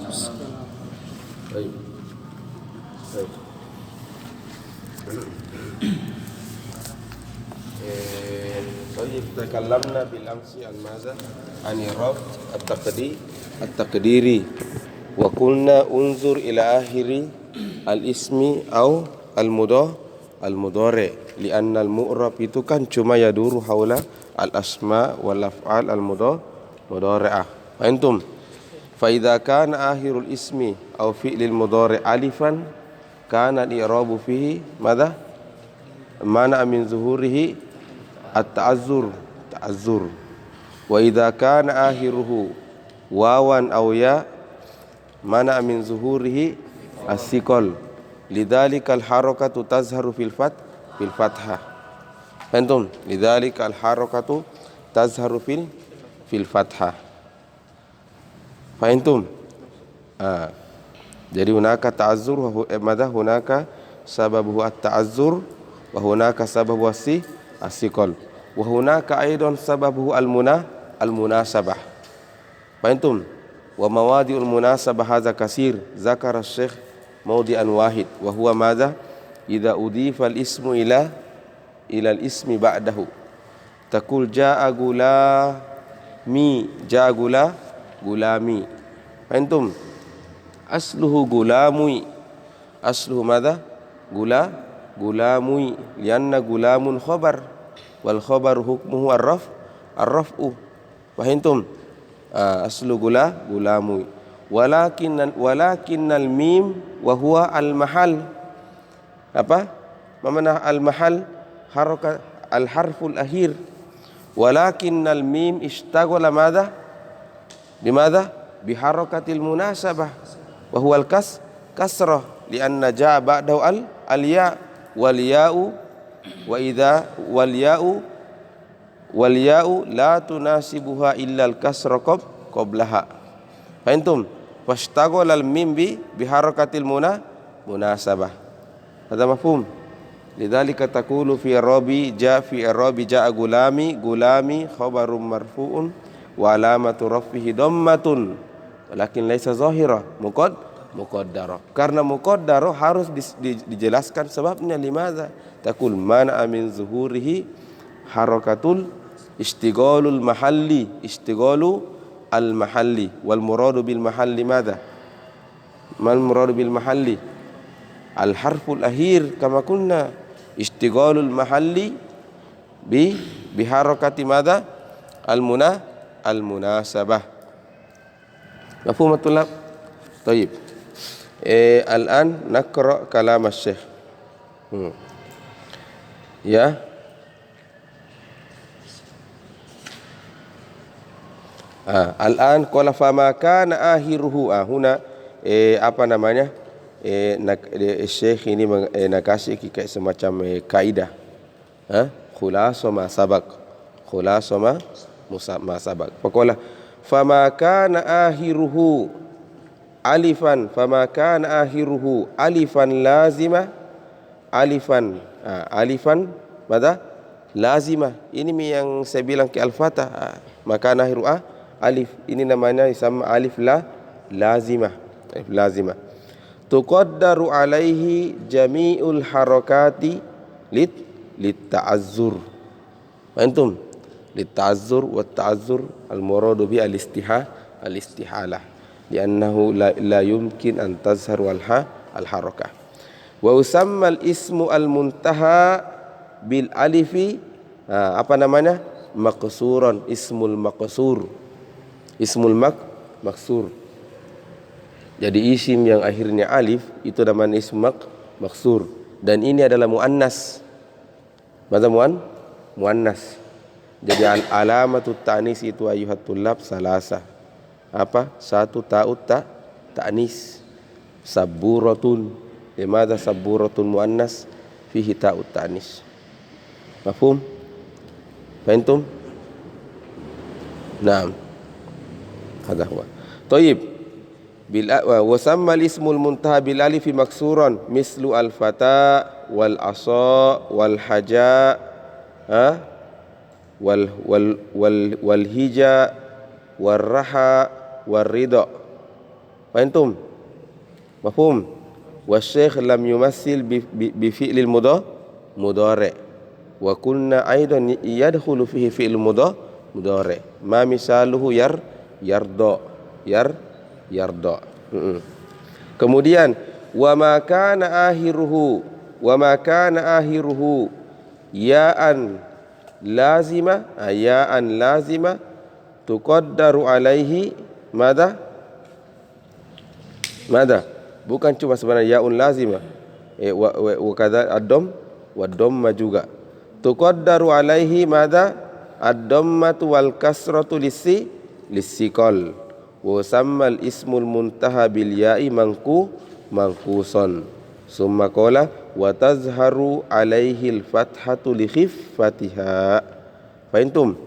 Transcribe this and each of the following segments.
Baik. Baik. طيب تكلمنا بالأمس عن ماذا؟ عن الربط التقديري وقلنا انظر إلى آخر الاسم أو المضارع لأن المؤرب itu kan cuma yaduru haula al-asma wal af'al al-mudhari'ah. Antum fa idza kana akhirul ismi aw fi'lil mudhari' alifan kana al-i'rabu fihi madza? Mana min zuhurihi at-ta'azzur wa idza kana akhiruhu wawan aw ya mana min zuhurihi as-siqal lidzalika al-harakatu tazharu fil fathah. Antum lidzalika al-harakatu tazharu fil fathah. Fahimtum? Jadi hunaka ta'azzur madza hunaka sababu at-ta'azzur wa hunaka sababu as-siqal wa hunaka aidan sababu al-munasabah. Fahimtum? Wa mawadi'ul munasabah hadza kasir zakara asy-syekh mawdi'an wahid wa huwa madza idza udifa al-ismu ila al-ismi ba'dahu taqul ja'a gulami. Fahimtum? Asluhu gulamui. Asluhu madza? Gulamui lianna gulamun khabar wal khabaru hukmuhu ar-raf'u. Fahimtum? Aslu gulamui walakinnal mim wa huwa al-mahal. Apa? Mana al-mahal? Harakat al-harful akhir. Walakinnal mim ishtaghala madza? Bimadza? Biharakatil munasabah wa huwa al-kasrah lianna jaa ba'dahu al-ya wal ya'u wa idza wal ya'u la tunasibuha illa al-kasra qablaha. Fahimtum? Fashtaghala al-mim biharakatil munasabah. Hadza mafhum? Lidzalika taqulu fi i'rabi ja'a gulami khabarum marfu'un wa alamatu raf'ihi dhammatun walakin laisa zahira muqaddara. Karena muqaddara harus dijelaskan sebabnya. Limadza? Taqul mana min zuhurihi harakatul istighal al-mahalli wal muradu bil mahalli madza? Mal muradu bil mahalli al-harful akhir kama kunna istighalul mahalli bi harakati madza? Al-munasabah. Mafhum at-tulab? Tayyib. Al-an naqra kalam asy-syekh. Ya. Al-an qala fama kana akhiruhu. Huna apa namanya? Syekh ini nakasih kayak semacam kaidah. Khulasa ma sabaq. Faqala fama kana akhiruhu alifan lazima alifan madza? Lazima. Ini yang saya bilang ke al-fatah. Maka akhiru alif ini namanya sama alif lazimah. Tuqaddaru alaihi jami'ul harakati lit-ta'azzur. Antum? Lit-ta'azzur wa ta'azzur al-muradu bi al-istihalah li'annahu la yumkin an tazharu al-harakah. Wa usamma al-ismu al-muntaha bil alifi apa namanya? Maqsuran. Ismul maqsur. Jadi isim yang akhirnya alif itu namanya ism maqsur dan ini adalah muannas. Mada muannas. Jadi alamatu ta'nis itu ayuhat tulab salasa. Apa? Satu ta'ut ta'nis. Saburatun. Limadha saburatun muannas fihi ta'ut ta'nis. Mafhum? Fahimtum? Naam. Hadha huwa. Tayyib. Wa samma al-ismul muntaha bil alif maksuran mislu al-fata wal asa wal haja wal hija wal raha wal ridha. Fahimtum? Mafhum? Wasyaikh lam yumassil bi fi'lil mudhari' wa kunna aidan yadkhulu fihi fi'il mudhari'. Ma misaluhu yarda. Kemudian wa ma kana akhiruhu ya'an lazima tuqaddaru alaihi mada bukan cuma sebenarnya ya'un lazima wa kadza wa dhamma juga tuqaddaru alaihi mada ad-dhammatu wal kasratu lisikol wa sammal ismul muntaha bil ya'i manquson summa qala wa tazharu alaihi al fathatu li khiffatiha. Fahimtum?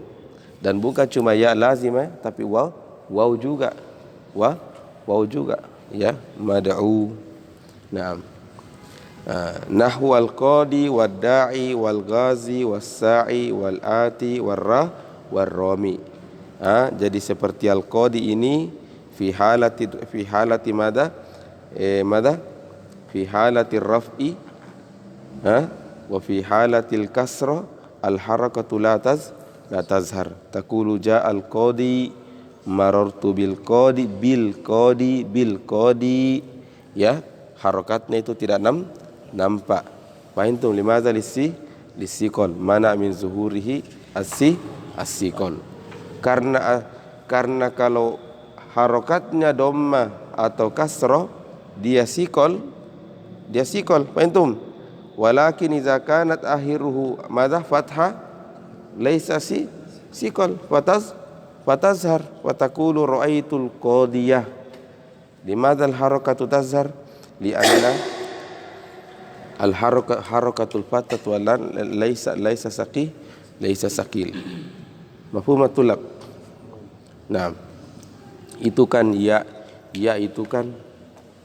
Dan bukan cuma ya lazimah tapi waw juga ya mad'u. Naam. Nahwu al-qadi wad-da'i wal-ghazi was-sa'i wal-ati war-rami. Jadi seperti al-qadi ini fi halati mada fi halati raf'i wa fi halati al-kasra al-harakatu la tazhar. Taqulu ja'a al-qadi marartu bil qadi ya, harakatnya itu tidak nampak. Fahimtum? Limadza lisikol mana min zuhurihi as-sikol. Karena kalau harakatnya dhamma atau kasrah dia sikol. Fahimtum? Walakin idza kanat akhiruhu madha fathah laisa sikol fatazhar wa taqulu ra'aitul qadiyah. Limadza al-harakatu tazhar? Li'anna al-harakatul fatat wa laisa saqil. Mafhum tulab? Nah, itu kan ya itu kan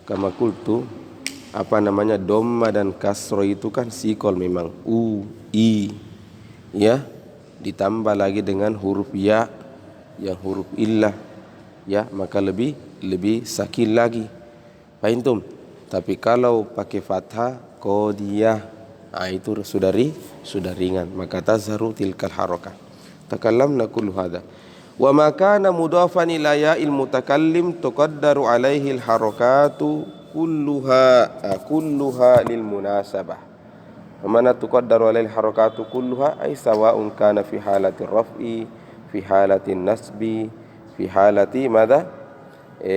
kama qultu dhamma dan kasro itu kan sikol memang i ya, ditambah lagi dengan huruf ya yang huruf illah ya, maka lebih sakil lagi. Fahimtum? Tapi kalau pakai fathah qadiyah itu sudah ringan, maka tazharu tilkal harakah. Takallamna kullu hadha wa ma kana mudhafan ila ya'il mutakallim tuqaddaru alaihi al harakatu kulluha lil munasabah. Mana tuqaddaru alaihi al harakatu kulluha ay sawa'un kana fi halati raf'i fi halati nasbi fi halati madha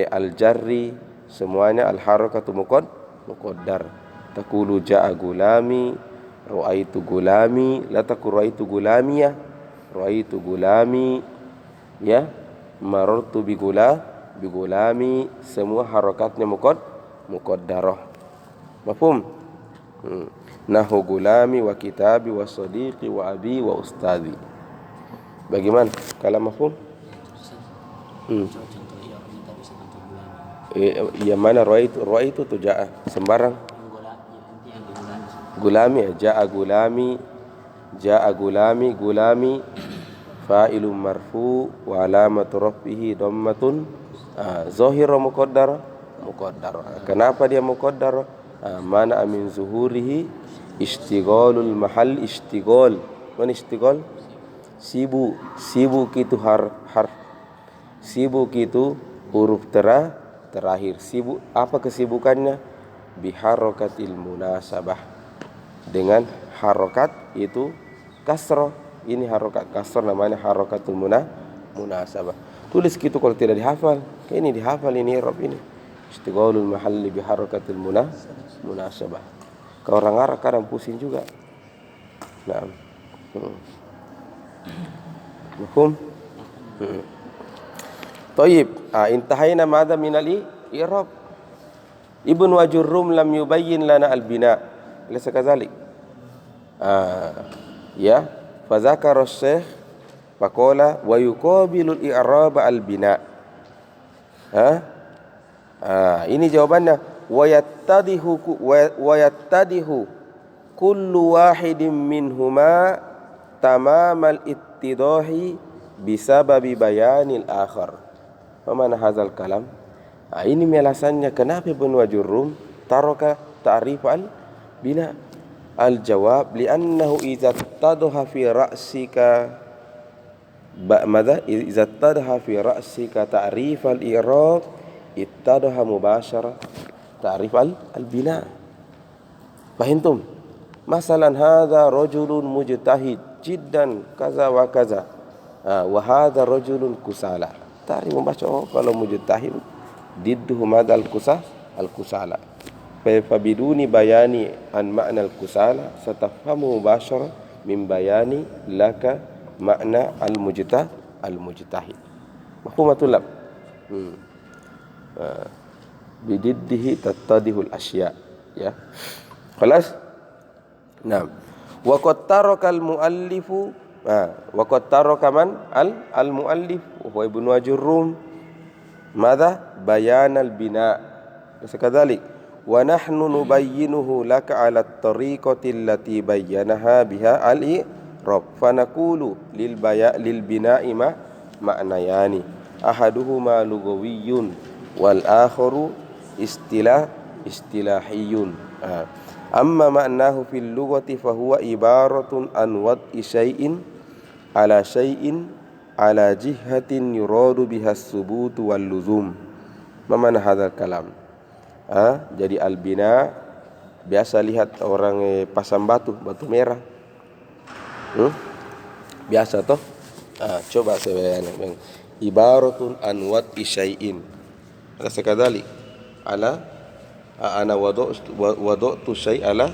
al jarri, semuanya al harakatu muqaddar. Taqulu ja'a gulami ra'aitu gulami, la taqul ra'aitu gulamiyah, ra'aitu gulami ya, marartu bi gulami, semua harakatnya muqaddarah. Mafhum? Nahu gulami wa kitabi wa sadiqi wa abi wa ustadi. Bagaimana? Kalau mafhum? Yang mana ra'aitu tu ja'a sembarang. Gulami ja'a gulami fa'ilun marfu wa alamatu rafihi dhammatun zahira muqaddara. Kenapa dia muqaddara? Mana min zuhurihi istighalul mahal. Mana istighal? Sibuk itu sibuk itu huruf terakhir. Sibuk apa kesibukannya? Biharakatil munasabah, dengan harokat itu kasroh. Ini harokat kasroh namanya harakatul munasabah. Tulis gitu kalau tidak dihafal. Ini dihafal ini i'rab ini. Istighalul mahalli biharakatil munasabah. Kalau orang Arab kadang pusing juga. Nah. Mafhum? Tayyib. Intahayna madza min al-i'rab. Ibn Wajurrum lam yubayyin lana al-bina. Laysa kadzalik. Ya, fa dzakara asy-syekh faqala wa yuqabilu al-i'rab al-bina. Ini jawabannya. Wa yattadihu kullu wahidin minhuma tamamal ittidahi bisababi bayanil akhar. Wa mana hadzal kalam? Ini alasannya kenapa Ibnu Ajurrum taraka ta'rif al-bina. Al-jawab li'annahu idza tadha fi ra'sika mada idza tadha fi ra'sika ta'rif al-i'rab ittadha mubashara ta'rif al-bina. Fahimtum? Masalan hadza rajulun mujtahid jiddan kaza wa kaza. Wa hadza rajulun kusala. Ta'rif membaca kalau mujtahid didduhu madha al-kusala. Fabiduni bayani an makna al-kusala satafhamu mubashara min bayani laka makna al-mujtahid. Mafhum tulab? Bididdihi tattadihul asya. Ya. Khalas? Naam. Wa qad taraka al-muallifu wa qad taraka man al-muallif wa Ibnu Ajurrum madha bayan al-bina. Sekadalik wa nahnu nubayyinuhu laka ala at-tariqati allati bayyanaha biha al-i'rab fa naqulu lil bina'i ma'nayani ahaduhuma lugawiyyun wal akharu istilahiyun. Amma ma'nahu fil lughati fa huwa ibaratun an wad'i syai'in ala jihatin yuradu biha as-subut wal luzum. Mana hadzal kalam? Jadi al-bina biasa lihat orang pasang batu merah. Biasa toh? Coba saya bayangkan. Ibaratun an wad'i syai'in. Ada sekadalik. Ana wada'tu syai' ala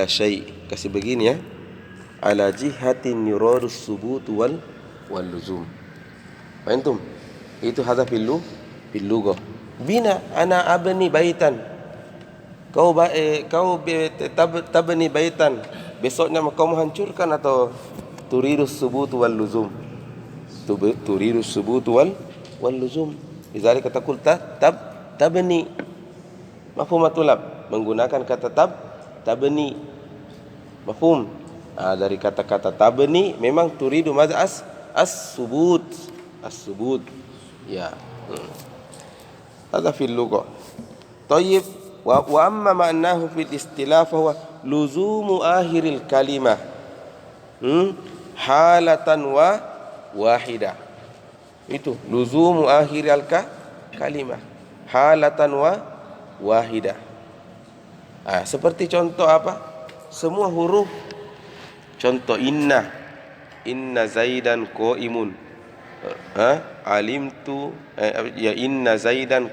syai'. Kasih begini ya. Ala jihatin yuradu as-subut wal luzum. Fahimtum? Itu hadza fil lughah. Bina ana abni baitan. Kau tabni baitan. Besoknya kau menghancurkan atau turirus subut wal luzum. Turirus subut wal luzum. Lidzalika taqul tabni. Mafhum tulab? Menggunakan kata tabni. Mafhum? Dari kata-kata tabni memang turidu madza as-subut. Ya. Hadza fil lughah. Thayyib wa amma ma'nahu fil istilah fa huwa luzumu akhiril kalimah. Halatan wahidah. Itu luzumu akhiril kalimah. Halatan wahidah. Seperti contoh apa? Semua huruf. Contoh inna zaidan qaimun. Alimtu ya inna zaidan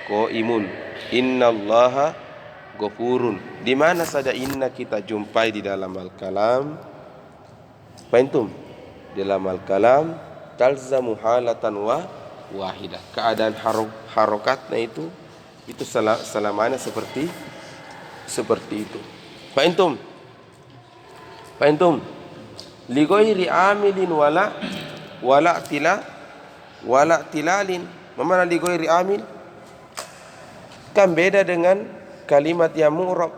qaimun. Innallaha ghafurun. Di mana saja inna kita jumpai di dalam al-kalam? Fahimtum? Di dalam al-kalam talzamu halatan wahidah. Keadaan harokatnya itu selamanya seperti itu. Fahimtum? Li ghairi amilin wala tilalin. Mana li ghairi amil? Kan beda dengan kalimat yang mu'rab.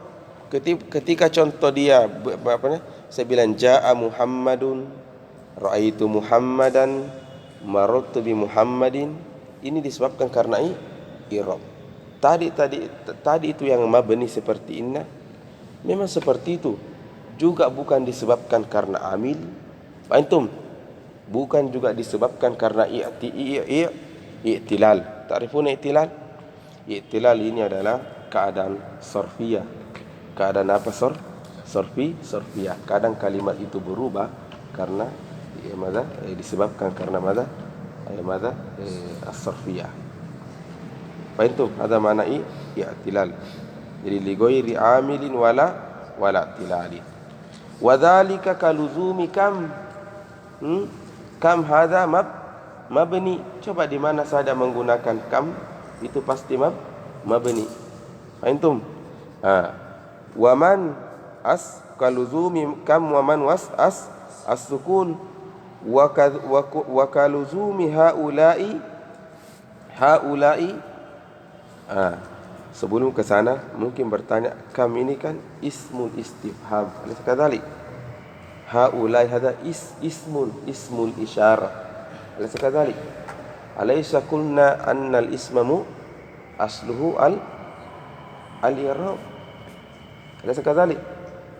Ketika contoh dia saya bilang jaa Muhammadun, raaitu Muhammadan, marartu bi Muhammadin. Ini disebabkan karena i'rab. Tadi itu yang mabni seperti inna. Memang seperti itu. Juga bukan disebabkan karena amil. Antum? Bukan juga disebabkan karena i'tilal. Ta'rifun i'tilal? I'tilal ini adalah keadaan sorfiyah. Keadaan apa sorfiyah. Kadang kalimat itu berubah karena disebabkan karena as-sorfiyah. Fahimtum? Ada mana i'tilal. Jadi li ghairi amilin wala tilali. Wa dzalika kaluzumi kam. Kam hadza mabni. Coba di mana saja menggunakan kam itu pasti mabni. Fahimtum? Wa man kaluzumi kam wa man as-sukun wa kaluzumi haula'i. Sebelum ke sana mungkin bertanya, kam ini kan ismul istifham. Alaysa kadzalik? Haulai hadza ismul isyarah. Alaysa kadzalik? Alaysa qulna anna al-isma asluhu al-i'rab. Alaysa kadzalik?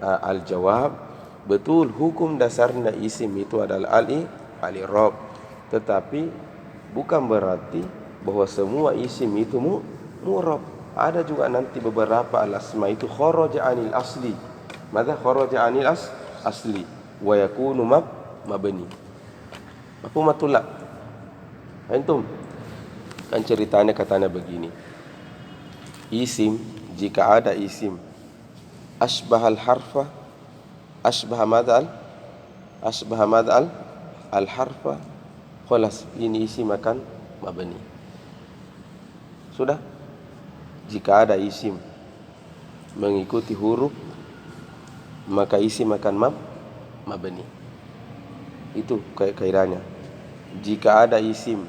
Al-jawab, betul, hukum dasarnya isim itu adalah al-i'rab. Tetapi bukan berarti bahwa semua isim itu mu'rab. Ada juga nanti beberapa al-asma itu kharaja 'anil asli. Maka kharaja 'anil asli wa yakunu mabni. Mafhumatul la? Antum kan ceritanya katanya begini. Isim, jika ada isim asbahal harfa, asbah madal, asbah madal al harfa, khalas, ini isim akan mabni. Sudah. Jika ada isim mengikuti huruf, maka isim akan mabni. Itu kaidahnya. Jika ada isim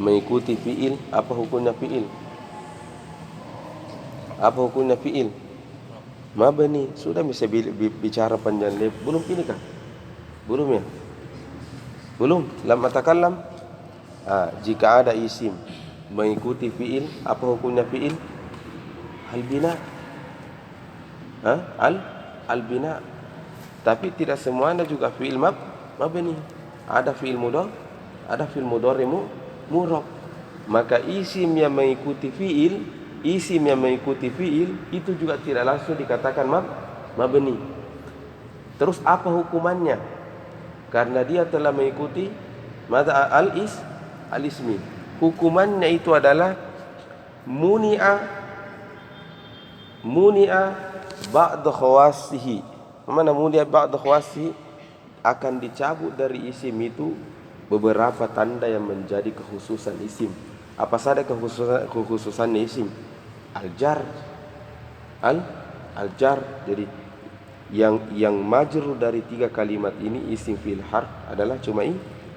mengikuti fiil, apa hukumnya fiil? Apa hukumnya fiil? Mabni. Sudah bisa bicara panjang lebar. Belum ini kan? Belum ya? Belum. Lam atakallam. Jika ada isim mengikuti fiil, apa hukumnya fiil? Al-bina. Al-bina. Tapi tidak semuanya juga fiil mabni. Ada fiil mudhari, ada fiil mudhari mu'rab. Maka isim yang mengikuti fiil, itu juga tidak langsung dikatakan mabni. Terus apa hukumannya? Karena dia telah mengikuti madza al-ismi. Hukumannya itu adalah muni'a ba'da khawasihi. Mana muni'a ba'da khawasihi? Akan dicabut dari isim itu beberapa tanda yang menjadi kekhususan isim. Apa saja kekhususan isim? Al-jar. Al-jar. Jadi yang majrur dari 3 kalimat ini isim fil harf adalah cuma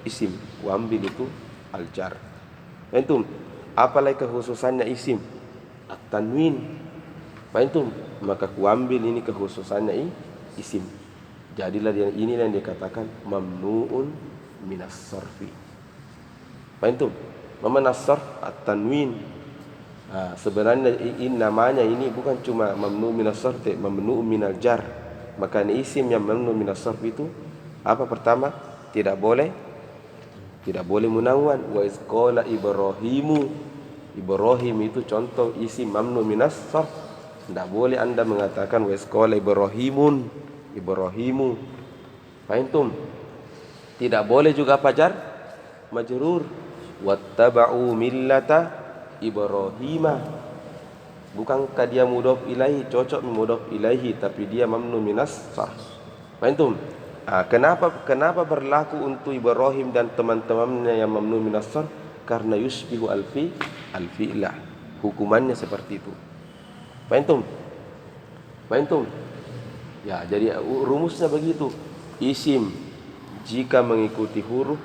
isim. Wa ambil itu al-jar. Antum, apalagi kekhususannya isim? At-tanwin. Antum, maka kuambil ini kekhususannya isim. Jadilah ini yang dikatakan mamnu'un minas sarfi. Antum, mana sarf? At-tanwin. Sebenarnya namanya ini bukan cuma mamnu' minas sarf, mamnu' minal jar. Maka isim yang mamnu' minas sarf itu apa pertama? Tidak boleh munawwan. Wa iz qala Ibrahimu. Ibrahim itu contoh isim mamnu minas sarf. Tidak boleh Anda mengatakan wa iz qala Ibrahimun, Ibrahimu. Fahimtum? Tidak boleh juga fajar majrur. Wattaba'u millata Ibrahima. Bukankah dia mudhaf ilaihi, cocok mudhaf ilaihi, tapi dia mamnu minas sarf. Fahimtum? Kenapa berlaku untuk Ibrahim dan teman-temannya yang mamnu minas sarf? Karena yusbihu al-fi'lah. Hukumannya seperti itu. Fahimtum? Ya, jadi rumusnya begitu. Isim jika mengikuti huruf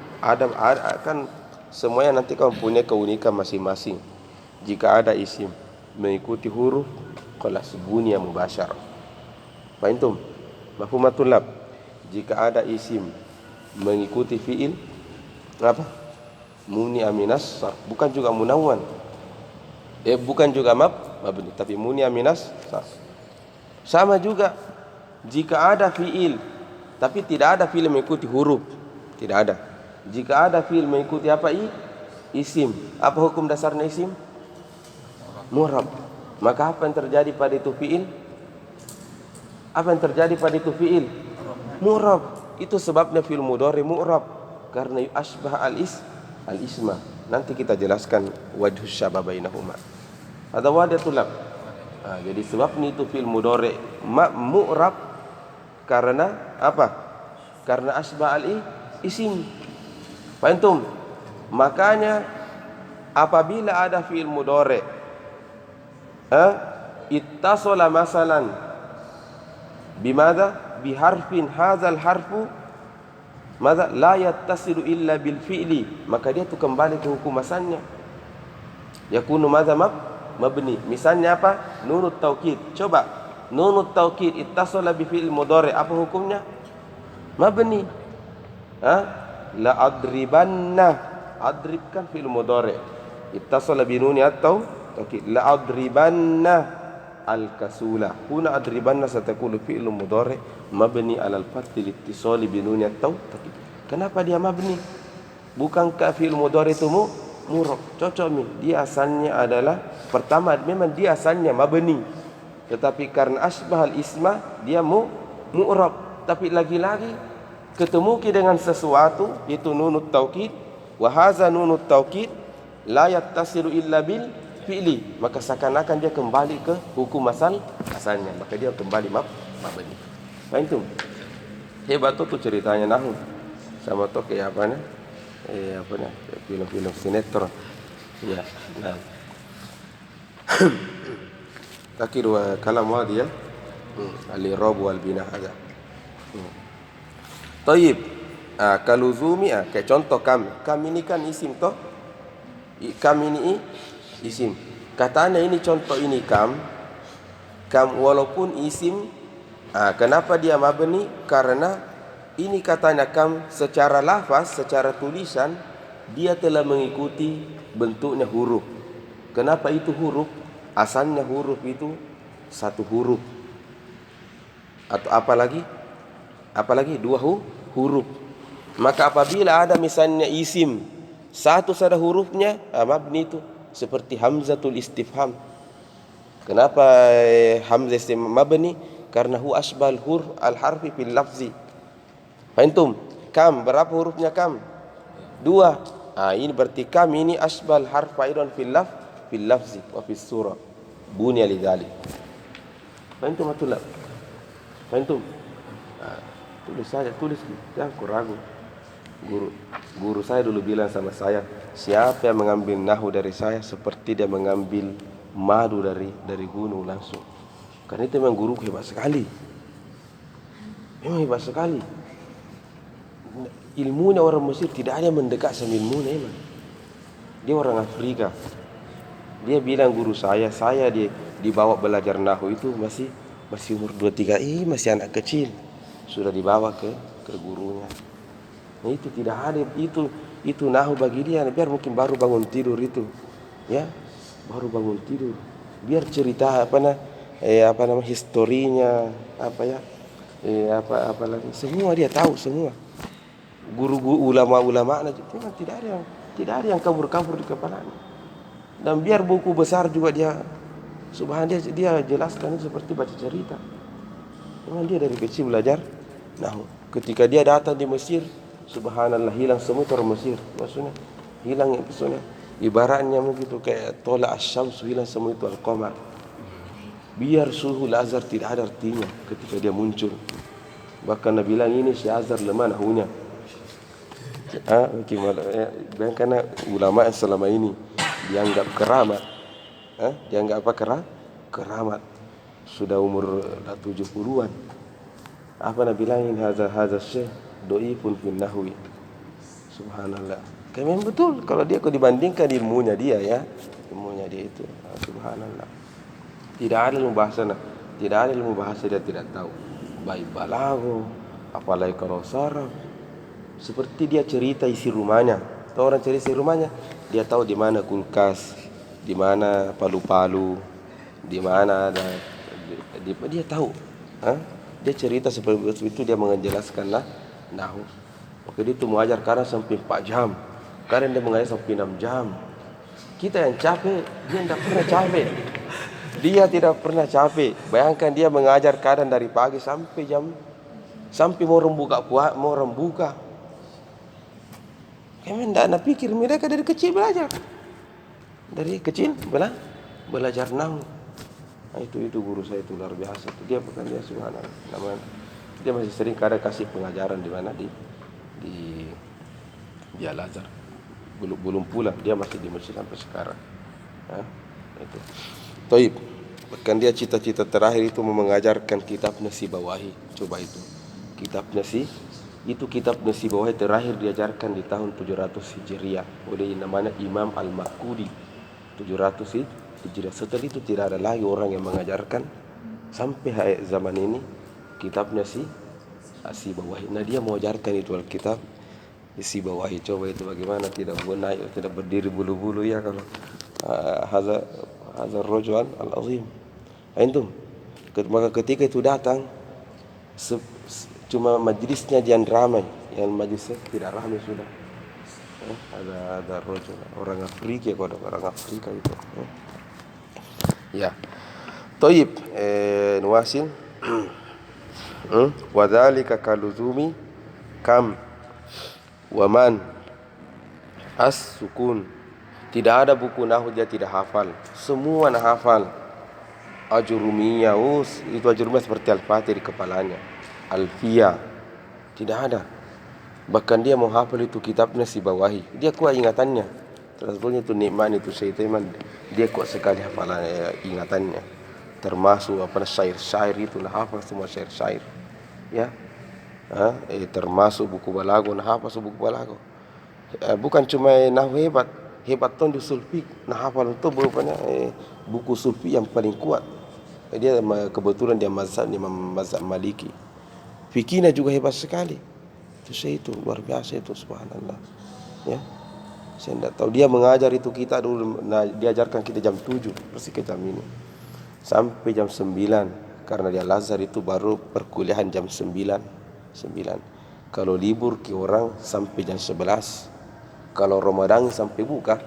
kan semuanya nanti kamu punya keunikan masing-masing. Jika ada isim mengikuti huruf, khalas bunya mubasyarah. Fahimtum? Mafhumatul lab. Jika ada isim mengikuti fiil, apa? Muni aminas sarf, bukan juga munawwan. Bukan juga mabni, tapi muni aminas sarf. Sama juga jika ada fiil, tapi tidak ada fiil mengikuti huruf, tidak ada. Jika ada fiil mengikuti apa? Isim. Apa hukum dasarnya isim? Mu'rab. Maka apa yang terjadi pada itu fiil? Apa yang terjadi pada itu fiil? Mu'rab. Itu sebabnya fi'il mudhari mu'rab, karena asbah al-isma. Nanti kita jelaskan wajhus syabah bainahuma. Ada wadatul lab. Jadi sebabnya itu fi'il mudhari mu'rab karena apa? Karena asbah al-isim. Fahimtum? Makanya apabila ada fi'il mudhari ittasala masalan bimadha? Biharfin hadzal harfu madza la yattasilu illa bil fi'li, maka dia tu kembali ke hukum asalnya. Yakunu madza mabni. Misalnya apa? Nunut taukid. Coba nunut taukid ittasala bi fi'il mudhari, apa hukumnya? Mabni. La adribanna. Adrib kan fi'il mudhari. Ittasala bi nuni atau taukid. La adribanna al-kasula. Huna adribanna satakunu fi'lu mudhari mabni 'ala al-fath liittisali bi nun at-taukid. Kenapa dia mabni? Bukankah fi'il mudhari itu murab? Cocok nih. Dia asalnya adalah pertama memang dia asalnya mabni. Tetapi karena asbahal isma dia mu'rab. Tapi lagi-lagi ketemu dengan sesuatu yaitu nunut taukid. Wa hadza nunut taukid la yattasilu illa bil fi'li. Maka seakan-akan dia kembali ke hukum asalnya. Maka dia kembali mabni. Faham tu? Hebat tu ceritanya nahwu. Sama tu kayak apa nih? Film-film sinetron. Ya, nah. Takir wa kalam wadi ya. Al-i'rab wal bina ada. Taib. Kaluzumi kayak contoh kam. Kam ini kan isim toh. Kam ini isim. Katanya ini contoh ini kam. Kam walaupun isim. Kenapa dia mabni? Karena ini katanya kam secara lafaz, secara tulisan dia telah mengikuti bentuknya huruf. Kenapa itu huruf? Asalnya huruf itu satu huruf. Atau apalagi dua huruf. Maka apabila ada misalnya isim satu saja hurufnya mabni itu seperti hamzatul istifham. Kenapa hamzah istifham mabni? Karena hu asbal huruf al-harfi fil lafzi. Faham? Kam berapa hurufnya kam? 2. Ini berarti kam ini asbal harf aidan fil lafzi wa fis surah. Bunya lidzalik. Faham atau la? Faham? Tulis saja, tulis. Jangan ragu. Guru saya dulu bilang sama saya, siapa yang mengambil nahwu dari saya seperti dia mengambil madu dari gunung langsung. Karena itu memang guru hebat sekali. Memang hebat sekali. Ilmunya orang Mesir tidak ada yang mendekat sama ilmunya emang. Dia orang Afrika. Dia bilang guru saya dia dibawa belajar nahwu itu masih umur 2-3, masih anak kecil. Sudah dibawa ke gurunya. Nah, itu tidak ada itu nahwu bagi dia biar mungkin baru bangun tidur itu. Ya, baru bangun tidur. Biar cerita historinya apa lagi semua dia tahu semua. Guru ulama memang tidak ada yang kabur di kepalanya. Dan biar buku besar juga dia dia jelaskan seperti baca cerita. Memang dia dari kecil belajar. Nah, ketika dia datang di Mesir, subhanallah hilang semua orang Mesir. Maksudnya hilang maksudnya ibaratnya begitu kayak tola asyams hilang semua itu al-qamar. Biar suhu Al-Azhar tidak ada artinya ketika dia muncul. Bahkan Nabi bilang ini si Azhar lemah nahunya. Karena ulama yang selama ini dianggap keramat, dianggap apa keramat, sudah umur 70-an. Apa Nabi bilang ini hadza syekh dhaifun fil nahwi. Subhanallah. Memang betul kalau dia dibandingkan ilmunya dia itu. Subhanallah. Tidak ada ilmu bahasa dia tidak tahu. Baik balaghah, apalagi kalau saraf. Seperti dia cerita isi rumahnya. Tahu orang cerita isi rumahnya, dia tahu di mana kulkas, di mana palu-palu, di mana ada dia tahu. Dia cerita seperti itu, dia menjelaskan nahwu. Oke, dia itu mengajar kadang sampai 4 jam. Kadang dia mengajar sampai 6 jam. Kita yang capek, dia tidak pernah capek. Dia tidak pernah capek. Bayangkan dia mengajar kadang dari pagi sampai mau rembuka. Kami tidak pikir mereka dari kecil belajar. Dari kecil belajar nahwu. Itu guru saya itu luar biasa. Dia bukan dia subhanallah. Namanya dia masih sering kadang kasih pengajaran di mana di Al-Azhar. Belum pulang, dia masih di Mesir sampai sekarang. Itu. Taib. Bahkan dia cita-cita terakhir itu mengajarkan kitab Nasibawahi. Coba itu. Kitab Nasibawahi terakhir diajarkan di tahun 700 Hijriah oleh namanya Imam Al-Makudi. 700 Hijriah. Setelah itu tidak ada lagi orang yang mengajarkan sampai zaman ini kitab Nasibawahi. Nah, dia mau ajarkan itu Alkitab Nasibawahi. Coba itu bagaimana tidak berdiri bulu-bulu ya kalau hadzal rajul al-azim. Antum, maka ketika itu datang, cuma majlisnya jangan ramai, yang majlisnya tidak ramai sudah. Ada rajul orang Afrika, kok orang Afrika itu. Ya. Taib, nuasin. Wadzalika kaluzumi kam waman as-sukun. Tidak ada buku nahwu dia tidak hafal. Semua nak hafal. Ajurumiyah, itu ajurumiyah seperti Al-Fatih di kepalanya. Alfiyah, tidak ada. Bahkan dia mau hafal itu kitabnya Sibawahi. Dia kuat ingatannya. Terusnya itu nikmat itu syaitan. Dia kuat sekali hafalannya, ingatannya. Termasuk syair-syair itu nah hafal semua syair-syair. Ya. Termasuk buku balago nah hafal buku balago. Bukan cuma nahwu hebat tuh di sulfik nah hafal itu berupanya buku sulfik yang paling kuat. Dia kebetulan dia mazhab Maliki. Fikihnya juga hebat sekali. Itu luar biasa itu, subhanallah. Ya. Saya tidak tahu dia mengajar itu kita dulu, diajarkan kita jam 7 persis ke jam ini. Sampai jam 9 karena dia Lazar itu baru perkuliahan jam 9. Kalau libur ke orang sampai jam 11. Kalau Ramadan sampai buka.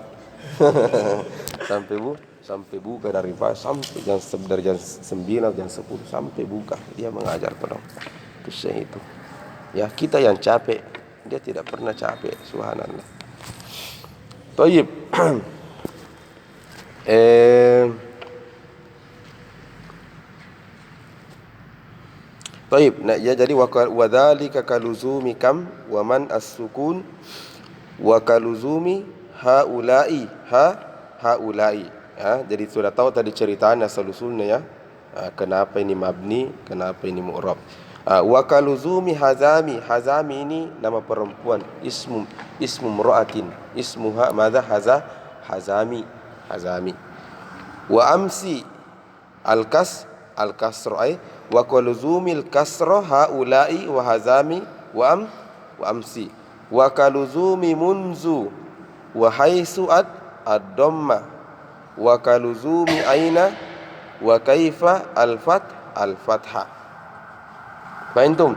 sampai buka dari pagi sampai dari jam 9 jam 10 sampai buka dia mengajar pedang. Itu. Ya, kita yang capek, dia tidak pernah capek, subhanallah. Taib. Taib. Nah, ya jadi wadzalika kaluzumi kam wa man as-sukun wa kaluzumi haula'i haula'i. Ya, jadi sudah tahu tadi ceritanya asal-usulnya ya. Kenapa ini mabni, kenapa ini mu'rab. Wa kaluzumi hazami. Hazami ini nama perempuan, ismu mra'atin. Ismuha madza hazami. Wa amsi al-kasra ay wa kaluzumil kasra haula'i wa hazami wa amsi. Wa kaluzumi munzu wa haisu ad-dhamma wa kaluzumi aina wa kaifa al-fatha. Fahimtum?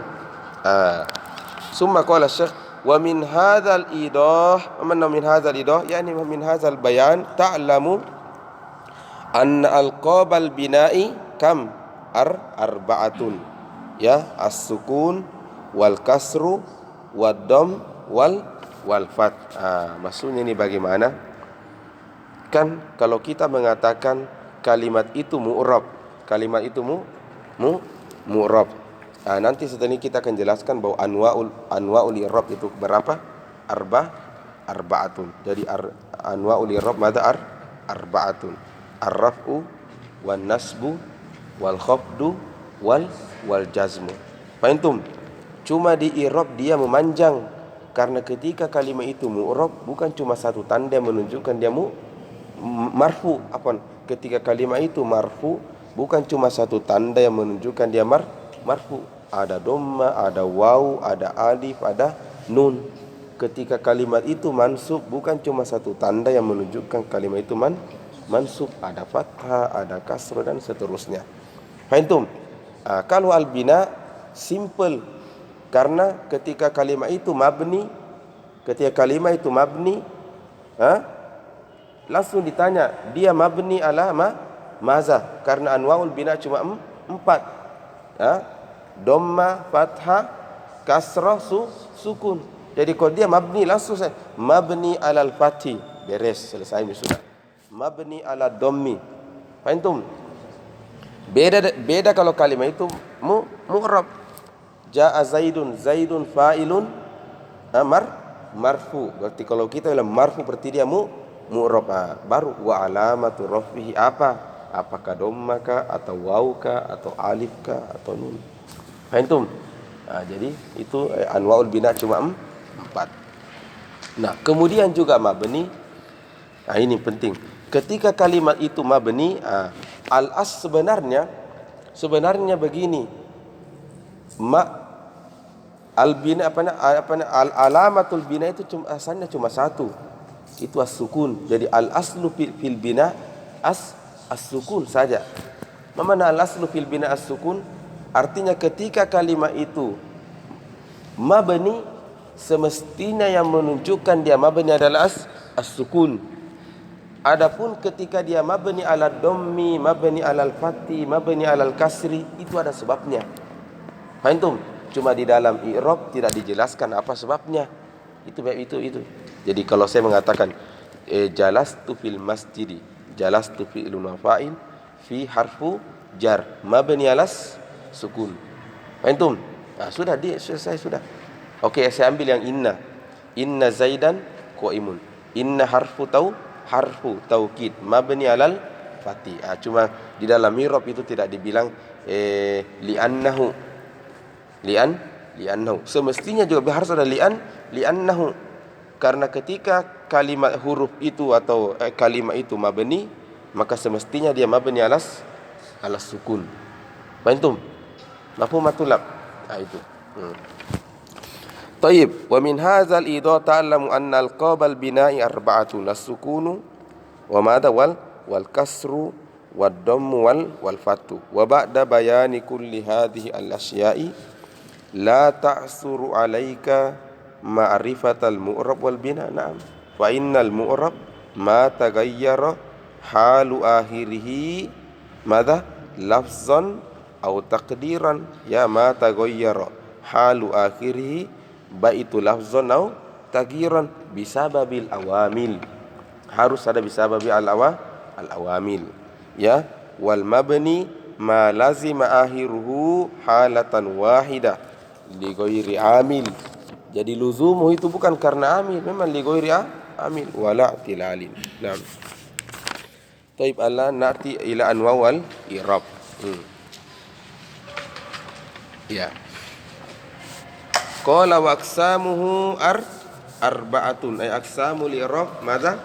Summa qala Syekh wa min hadzal idah, mana min hadzal idah yani min hadzal bayan ta'lamu anna alqabal bina'i kam arba'atun ya as-sukun wal kasru wad dam wal fat. Maksudnya ini bagaimana? Kan kalau kita mengatakan kalimat itu mu'rab, kalimat itu mu'rab. Nanti setelah ini kita akan jelaskan bahwa anwa'ul i'rab itu berapa? Arba'atun. Jadi anwa'ul i'rab madza arba'atun. Ar-raf'u wan nasbu wal khafdu wal jazmu. Fahimtum? Cuma di i'rab dia memanjang karena ketika kalimat itu mu'rab bukan cuma satu tanda yang menunjukkan dia marfu. Ketika kalimat itu marfu bukan cuma satu tanda yang menunjukkan dia marfu. Ada dhamma, ada waw, ada alif, ada nun. Ketika kalimat itu mansub bukan cuma satu tanda yang menunjukkan kalimat itu mansub. Ada fathah, ada kasrah dan seterusnya. Fahimtum? Kalau al-bina simple karena ketika kalimat itu mabni, langsung ditanya dia mabni ala maza karena anwaul bina cuma 4. Dhamma, fathah, kasrah, sukun. Jadi kalau dia mabni langsung saya mabni alal fathi, beres, selesai sudah. Mabni ala dhammi. Fahimtum? Beda kalau kalimat itu mu'rab. Ja'a zaidun fa'ilun marfu. Berarti kalau kita bilang marfu berarti dia mu'rab. Baru wa alamatu rafihi apakah dhammaka atau wawka atau alifka atau nun. Fahimtum? Jadi itu anwaul bina cuma 4. Nah, kemudian juga mabni. Ini penting. Ketika kalimat itu mabni, al-as sebenarnya begini. Al-bina al-alamatul bina itu asalnya cuma satu. Itu as-sukun. Jadi al-aslu fil bina as-sukun saja. Mana al-aslu fil bina as-sukun? Artinya ketika kalimat itu mabni, semestinya yang menunjukkan dia mabni adalah as-sukun. Adapun ketika dia mabni ala dhammi, mabni alal fathi, mabni alal kasri, itu ada sebabnya. Faham? Cuma di dalam i'rab tidak dijelaskan apa sebabnya. Itu. Jadi kalau saya mengatakan jalastu fil masjidi, jalastu fi'lun wa fa'il fi harfu jar mabni alas sukun. Faham? Sudah selesai sudah. Oke, saya ambil yang inna. Inna Zaidan qaimun. Inna harfu taukid mabni alal fathi. Cuma di dalam i'rab itu tidak dibilang li'annahu. Li'annahu. Semestinya juga harus ada li'annahu. Karena ketika kalimat huruf itu atau kalimat itu mabni, maka semestinya dia mabni alas sukun. Faham? Mafhum matulab. Itu. Taib, wa min hadzal idha ta'lamu anna al-qabal bina'i arba'atun as-sukunu wa madha wal kasru wad dammu wal fathu. Wa ba'da bayani kulli hadhihi al-asya'i la ta'suru 'alaika ma'rifatal mu'rab wal bina. Na'am. Fa innal mu'rab ma taghayyara halu akhirih madha lafzan aw taqdiran, ya ma taghayyara halu akhirih baitu lafzan au taghiran bisababil awamil. Harus ada bisababil al-awamil, ya. Wal mabni ma lazima akhiruhu halatan wahida li ghairi amil. Jadi luzumu itu bukan karena amil, memang li ghairi amil wala tilalin. Naam. Taib, alla na'ti ila anwa wal i'rab. Ya. Qala wa aqsamuhu arba'atun, ay aqsamul i'rab madza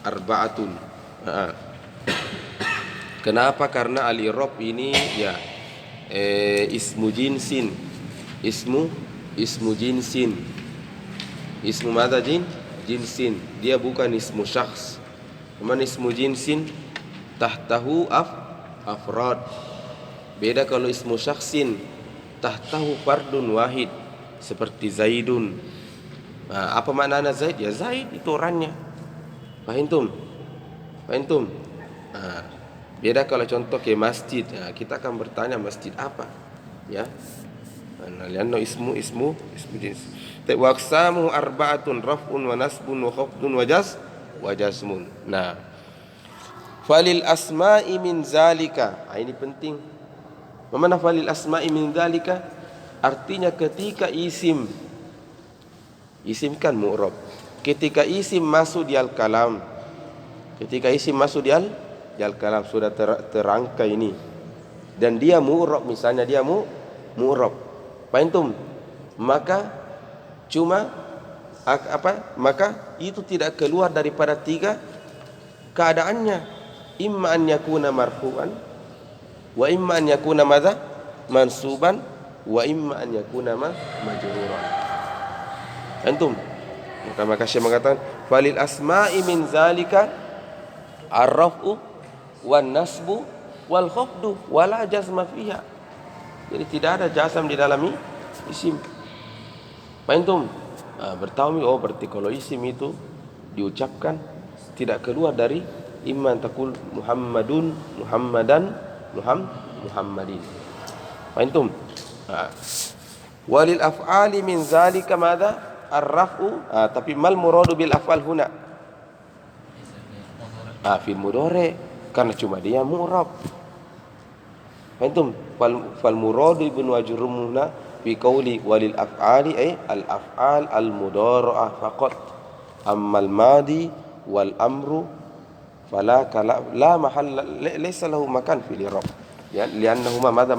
arba'atun. Kenapa? Karena al-i'rab ini ya ismu jinsin. Ismu jinsin. Ismu madza jinsin. Dia bukan ismu syakhs. Cuman ismu jinsin tahtahu afrad. Beda kalau ismu syakhsin tahtahu fardun wahid, seperti Zaidun. Apa makna Zaid? Ya Zaid itu orangnya. Faham? Beda kalau contoh ke masjid. Kita akan bertanya masjid apa? Ya. Lianna ismu jins. Wa aqsamuhu arba'atun raf'un wa nasbun wa khafdun wa jazmun. Nah, falil asma'i min zalika. Ini penting. Mana falil asma'i min dzalika? Artinya ketika isim kan mu'rab. Ketika isim masuk di al-kalam. Sudah terangkai ini. Dan dia mu'rab, misalnya dia mu'rab. Faham? Maka maka itu tidak keluar daripada tiga keadaannya. Imma an yakuna marfu'an, wa imma an yakuna madza mansuban, wa imma an yakuna majruran. Antum, maka Syekh mengatakan falil asma'i min zalika ar-raf'u wan nasbu wal khafdu wala jazma fiha. Jadi tidak ada jazam di dalam isim. Antum bertahu berarti kalau isim itu diucapkan tidak keluar dari imma taqul Muhammadun, Muhammadan, Muhammadin. Faham? Walil af'ali min zalika madza ar-raf'u. Tapi mal muradu bil af'al huna? Fil mudhari, karena cuma dia mu'rab. Faham? Fal muradu ibn wajrumuna fi qawli walil af'ali ay al af'al al mudhara'ah faqat. Ammal madi wal amru fala la mahalla laysa lahu makan fil i'rab, ya, li'annahuma madza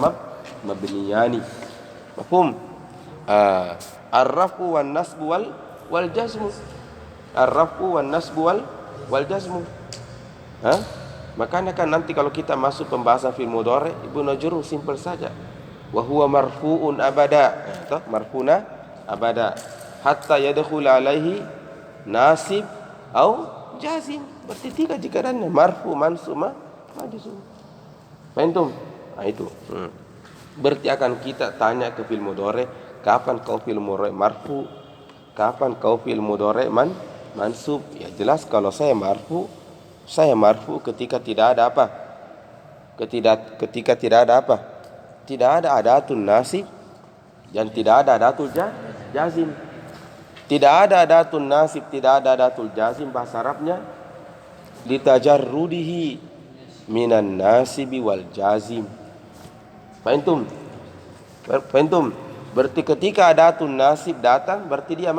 mabniyani. Mafhum? Ar-raf'u wan nasbu wal jazmu. Ar-raf'u wan nasbu wal jazmu. Makanya kan nanti kalau kita masuk pembahasan fil mudhari, Ibnu Najrur simple saja. Wa huwa marfu'un abada. Marfuna abada hatta yadkhul alaihi nasib au jazim. Berarti 3 jikarannya, marfu, mansub, majzum. Fahim? Nah itu. Berarti akan kita tanya ke fi'il mudhari, kapan kau fi'il mudhari marfu, kapan kau fi'il mudhari mansub? Ya jelas kalau saya marfu ketika tidak ada apa? Ketika tidak ada apa? Tidak ada adatun nasib dan tidak ada adatul jazim. Tidak ada adatun nasib, tidak ada adatul jazim, bahasa Arabnya litajarrudihi minan nasibi wal jazim. Fahim? Berarti ketika adatun nasib datang berarti dia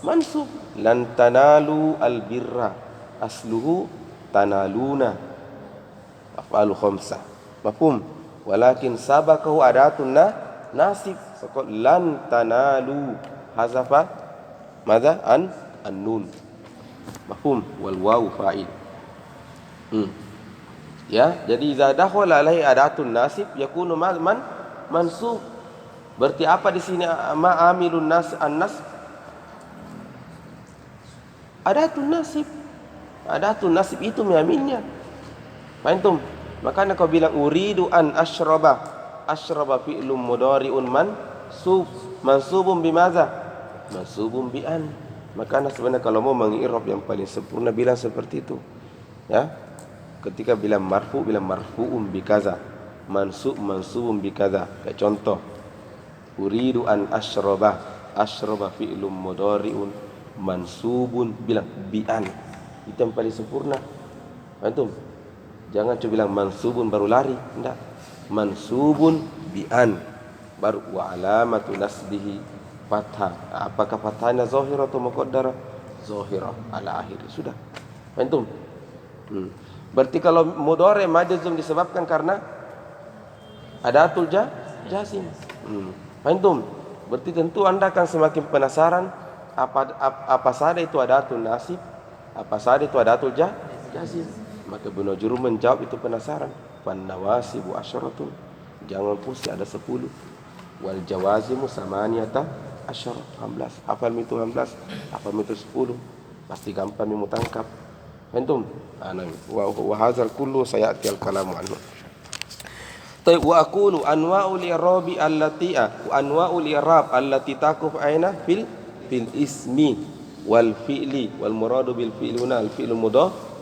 mansub. Lan tanalu albirra asluhu tanaluna, af'alu khamsah. Mafhum? Walakin sabaqahu adatun nasib. Faqad lan tanalu hazafa madza an-nun. Mafhum? Wal wawu fa'il. Ya, jadi idza dakhala alaihi adatun nasib yakunu mansub. Berarti apa di sini ma'amilun an-nas? Adatun nasib. Adatun nasib itu mengamilnya. Fahim? Makanya kau bilang uridu an ashraba. Ashraba fi'lum mudhari'un mansubun bimaza? Mansubun bi an. Makanya sebenarnya kalau mau mengi'rab yang paling sempurna bilang seperti itu. Ya. Ketika bilang marfu, bilang marfu'un bi kaza, mansubun bi kaza. Kayak contoh, uridu an ashraba. Ashraba fi'lum mudhari'un mansubun, bilang bi an. Itu yang paling sempurna. Antum jangan cuma bilang mansubun baru lari, enggak. Mansubun bi an baru wa alamatu nasbihi fathah. Apakah fathahnya zahirah atau muqaddarah? Zahirah ala akhir. Sudah. Antum. Berarti kalau mudhari majzum disebabkan karena adatul jazim. Fahim? Berarti tentu Anda akan semakin penasaran apa saja itu adatul nasib, apa saja itu adatul jazim. Maka Ibnu Jurayj menjawab itu penasaran. Fan nawasibu asyaratun. Jangan pusing, ada 10. Wal jawazimu samaniyata asyara, 11. Hafal itu 11, hafal itu 10. Pasti gampang kamu tangkap. Antum? Wa hadzal kullu sayati al-kalamu anhu. Taib wa aqulu anwa'ul i'rabi allati wa anwa'ul i'rab allati taquf aina fil ismi wal fi'li wal muradu bil fi'li huna al fi'lu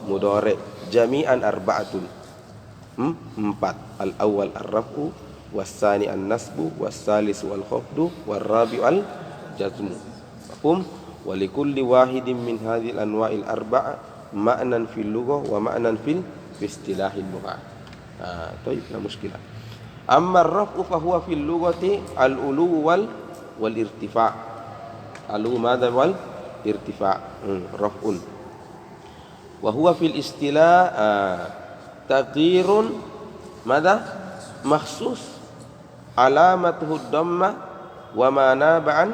mudhari jami'an arba'atun. 4. Al awwal ar-raf'u was tsani an-nasbu was salis wal khafdu war rabi'u al jazmu. Mafhum? Wa likulli wahidin min hadhil anwa'il arba'a ma'nan fil lughah wa ma'nan fil istilahil lughah. Taib, la muskilah. Amma ar-raf'u fa huwa fil lughati al-ulu wal irtifa'. Al-ulu madha wal irtifa'. Raf'un. Wa huwa fil istilah taghyirun madha makhsus alamatuhu ad-damma wa ma naba'an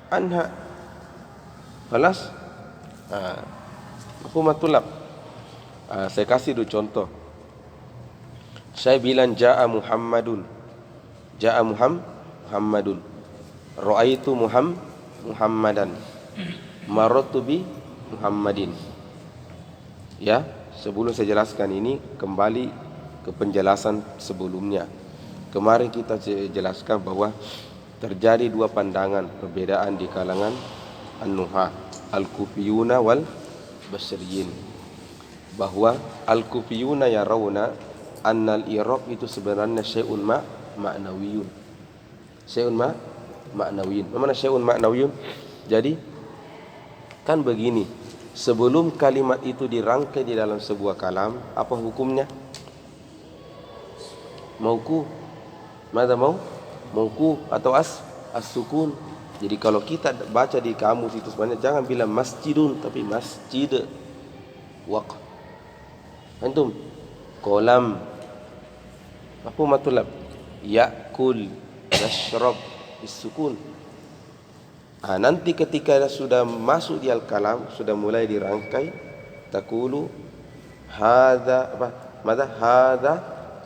anha. Khalas? Mafhumatulab. Saya kasih dulu contoh. Saya bilang ja'a Muhammadun. Ja'a Muhammadun. Ra'aitu Muhammadan. Marartu bi Muhammadin. Ya, sebelum saya jelaskan ini kembali ke penjelasan sebelumnya. Kemarin kita jelaskan bahwa terjadi 2 pandangan perbedaan di kalangan an-nuhah, al-kufiyuna wal basriyin, bahwa al-kufiyuna yarawna annal i'rab itu sebenarnya syai'un ma'nawiyun. Syai'un ma'nawiyun. Mana syai'un ma'nawiyun? Jadi kan begini, sebelum kalimat itu dirangkai di dalam sebuah kalam, apa hukumnya? Mauquf. Mada mauquf atau as-sukun. Jadi kalau kita baca di kamus itu sebenarnya jangan bilang masjidun tapi masjid. Waqf. Antum kolam apa matulab? Ya'kul, yashrab bisukun. Nanti ketika sudah masuk di al-kalam, sudah mulai dirangkai, taqulu hadza apa? Mada hadza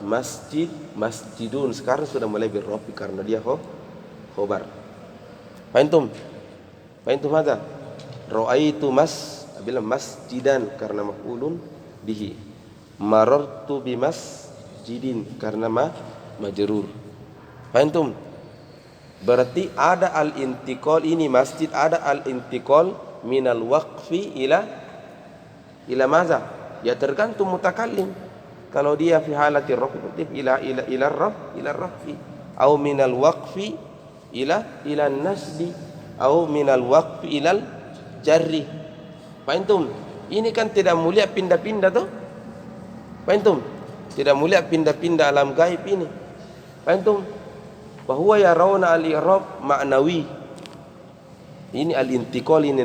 masjidun. Sekarang sudah mulai birrafi karena dia khobar. Fahim? Fahim ada? Ra'aitu Bilang masjidan karena maf'ulun bihi. Marartu bimasjidin karena majrur. Faham? Berarti ada al-intiqal ini masjid, ada al-intiqal minal waqfi ila maza? Ya tergantung mutakallim. Kalau dia fi halati rafi ila rafi, atau minal waqfi ila nasbi, atau minal waqfi ilal jarri. Faham? Ini kan tidak mulia pindah-pindah tuh. Faham? Tidak mulia pindah-pindah alam gaib ini. Faham? Bahwa yarawna al-i'rab ma'nawi. Ini al-intiqal ini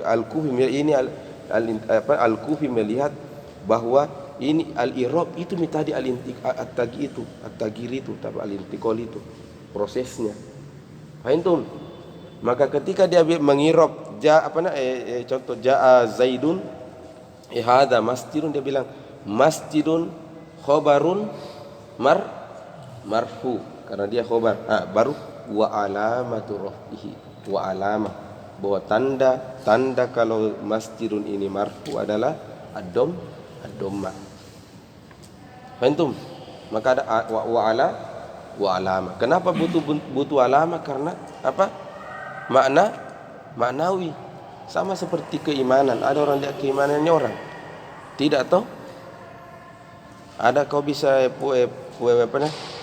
al-Kufi ini al-Kufi melihat bahwa ini al-i'rab itu tadi at-taghyir itu, al-intiqal itu prosesnya. Faham? Maka ketika dia mengirab contoh jaa Zaidun hadza masjidun, dia bilang masjidun khabarun marfu karena dia khabar. Baru wa alamatu rafihi, wa alamah, bahwa tanda kalau masjidun ini marfu adalah ad-dhammah. Faham? Maka ada wa alamah. Kenapa butuh alamah? Karena apa? Maknawi. Sama seperti keimanan. Ada orang lihat keimanannya orang. Tidak toh? Ada kau bisa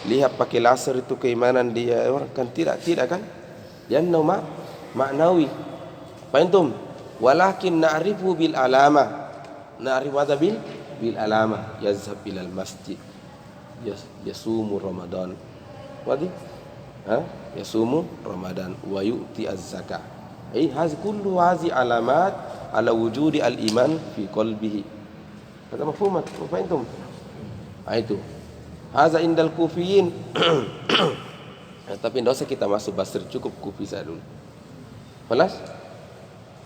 lihat pakai laser itu keimanan dia orang kan tidak kan? Jangan maknawi. Faham? Walakin na'rifu bil alama. Na'rifu madza bil alama. Yazhab ilal masjid. Yasumu Ramadan. Wadi? Yasumu Ramadan wa yu'ti az-zakah. Kullu hazi alamat ala wujudi al-iman fi qalbihi. Kata mafhumat, faham? Itu. Haza indal kufiyin. Tapi tidak usah kita masuk Basri, cukup Kufi saja dulu. Jelas?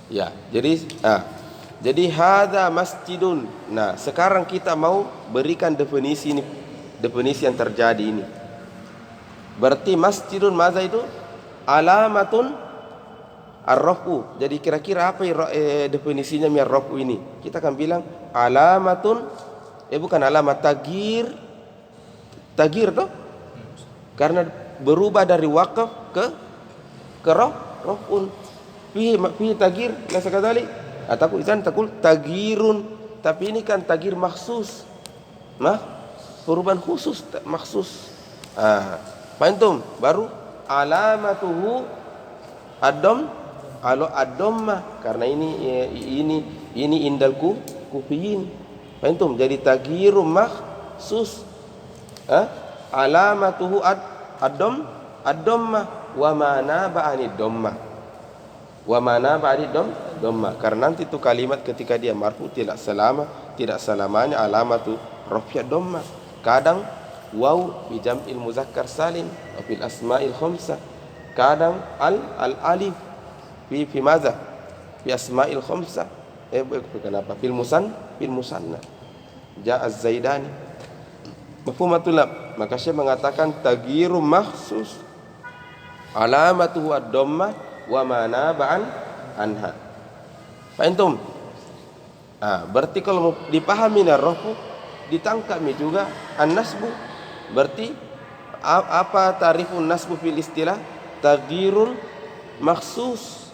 Ya, jadi hadza masjidun. Nah, sekarang kita mau berikan definisi yang terjadi ini. Berarti masjidun maza itu alamatun ar-rafu. Jadi kira-kira apa definisinya ar-rafu ini? Kita akan bilang alamatun bukan alamat taghyir toh? Karena berubah dari waqaf ke raf'un. Fi taghyir la sakadali. Atau izan takul taghyirun, tapi ini kan taghyir makhsus. Perubahan khusus makhsus. Faham? Baru alamatuhu ad-dhammah karena ini indal kufiyin. Faham? Jadi taghyirun makhsus. Alamatuhu ad-dhammah wa ma naba anid dhammah. Wa ma naba anid dhammah. Karena nanti itu kalimat ketika dia marfu tidak selamanya alamatu rafi' dhammah. Kadang waw bi jam'il muzakkar salim atau fil asma'il khamsah. Kadang alif fi madza? Fi asma'il khamsah. Kenapa? Fil musanna. Ja'a az-zaidani. Mafhumatul lab. Maka Syekh mengatakan taghyirun makhsus. Alamatuhu ad-dhammah wa ma naba anha. Faham? Berarti kalau dipahami ar-rafu ditangkap juga an-nasbu. Berarti apa tarifun nasbu fil istilah? Taghyirun makhsus.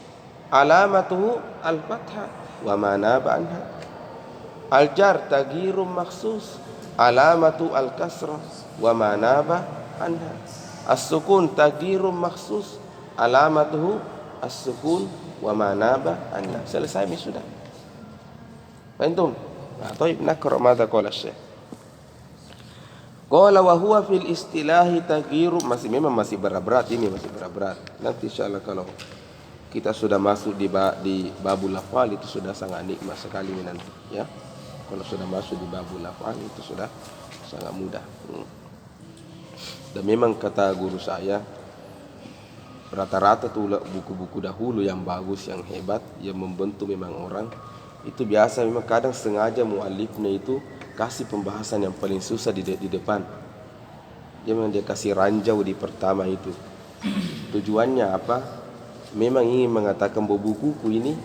Alamatuhu al-fathah wa ma naba anha. Al-jar taghyirun makhsus. Alamatu al-kasrah wa ma naba anha. As-sukun taghyirun makhsus. Alamatuhu as-sukun wa ma naba anha. Selesai sudah. Faham? Baik, nakra madza qala Syekh. Qala wa huwa fil istilahi taghyirun, masih berat ini, masih berat. Nanti insyaallah kalau kita sudah masuk di babul lafal itu sudah sangat nikmat sekali nanti ya. Kalau sudah masuk di babul lafal itu sudah sangat mudah. Dan memang kata guru saya rata-rata tuh buku-buku dahulu yang bagus, yang hebat, yang membentuk memang orang itu biasa memang kadang sengaja muallifnya itu kasih pembahasan yang paling susah di depan. Memang dia kasih ranjau di pertama itu. Tujuannya apa? Memang ingin mengatakan bahwa buku ini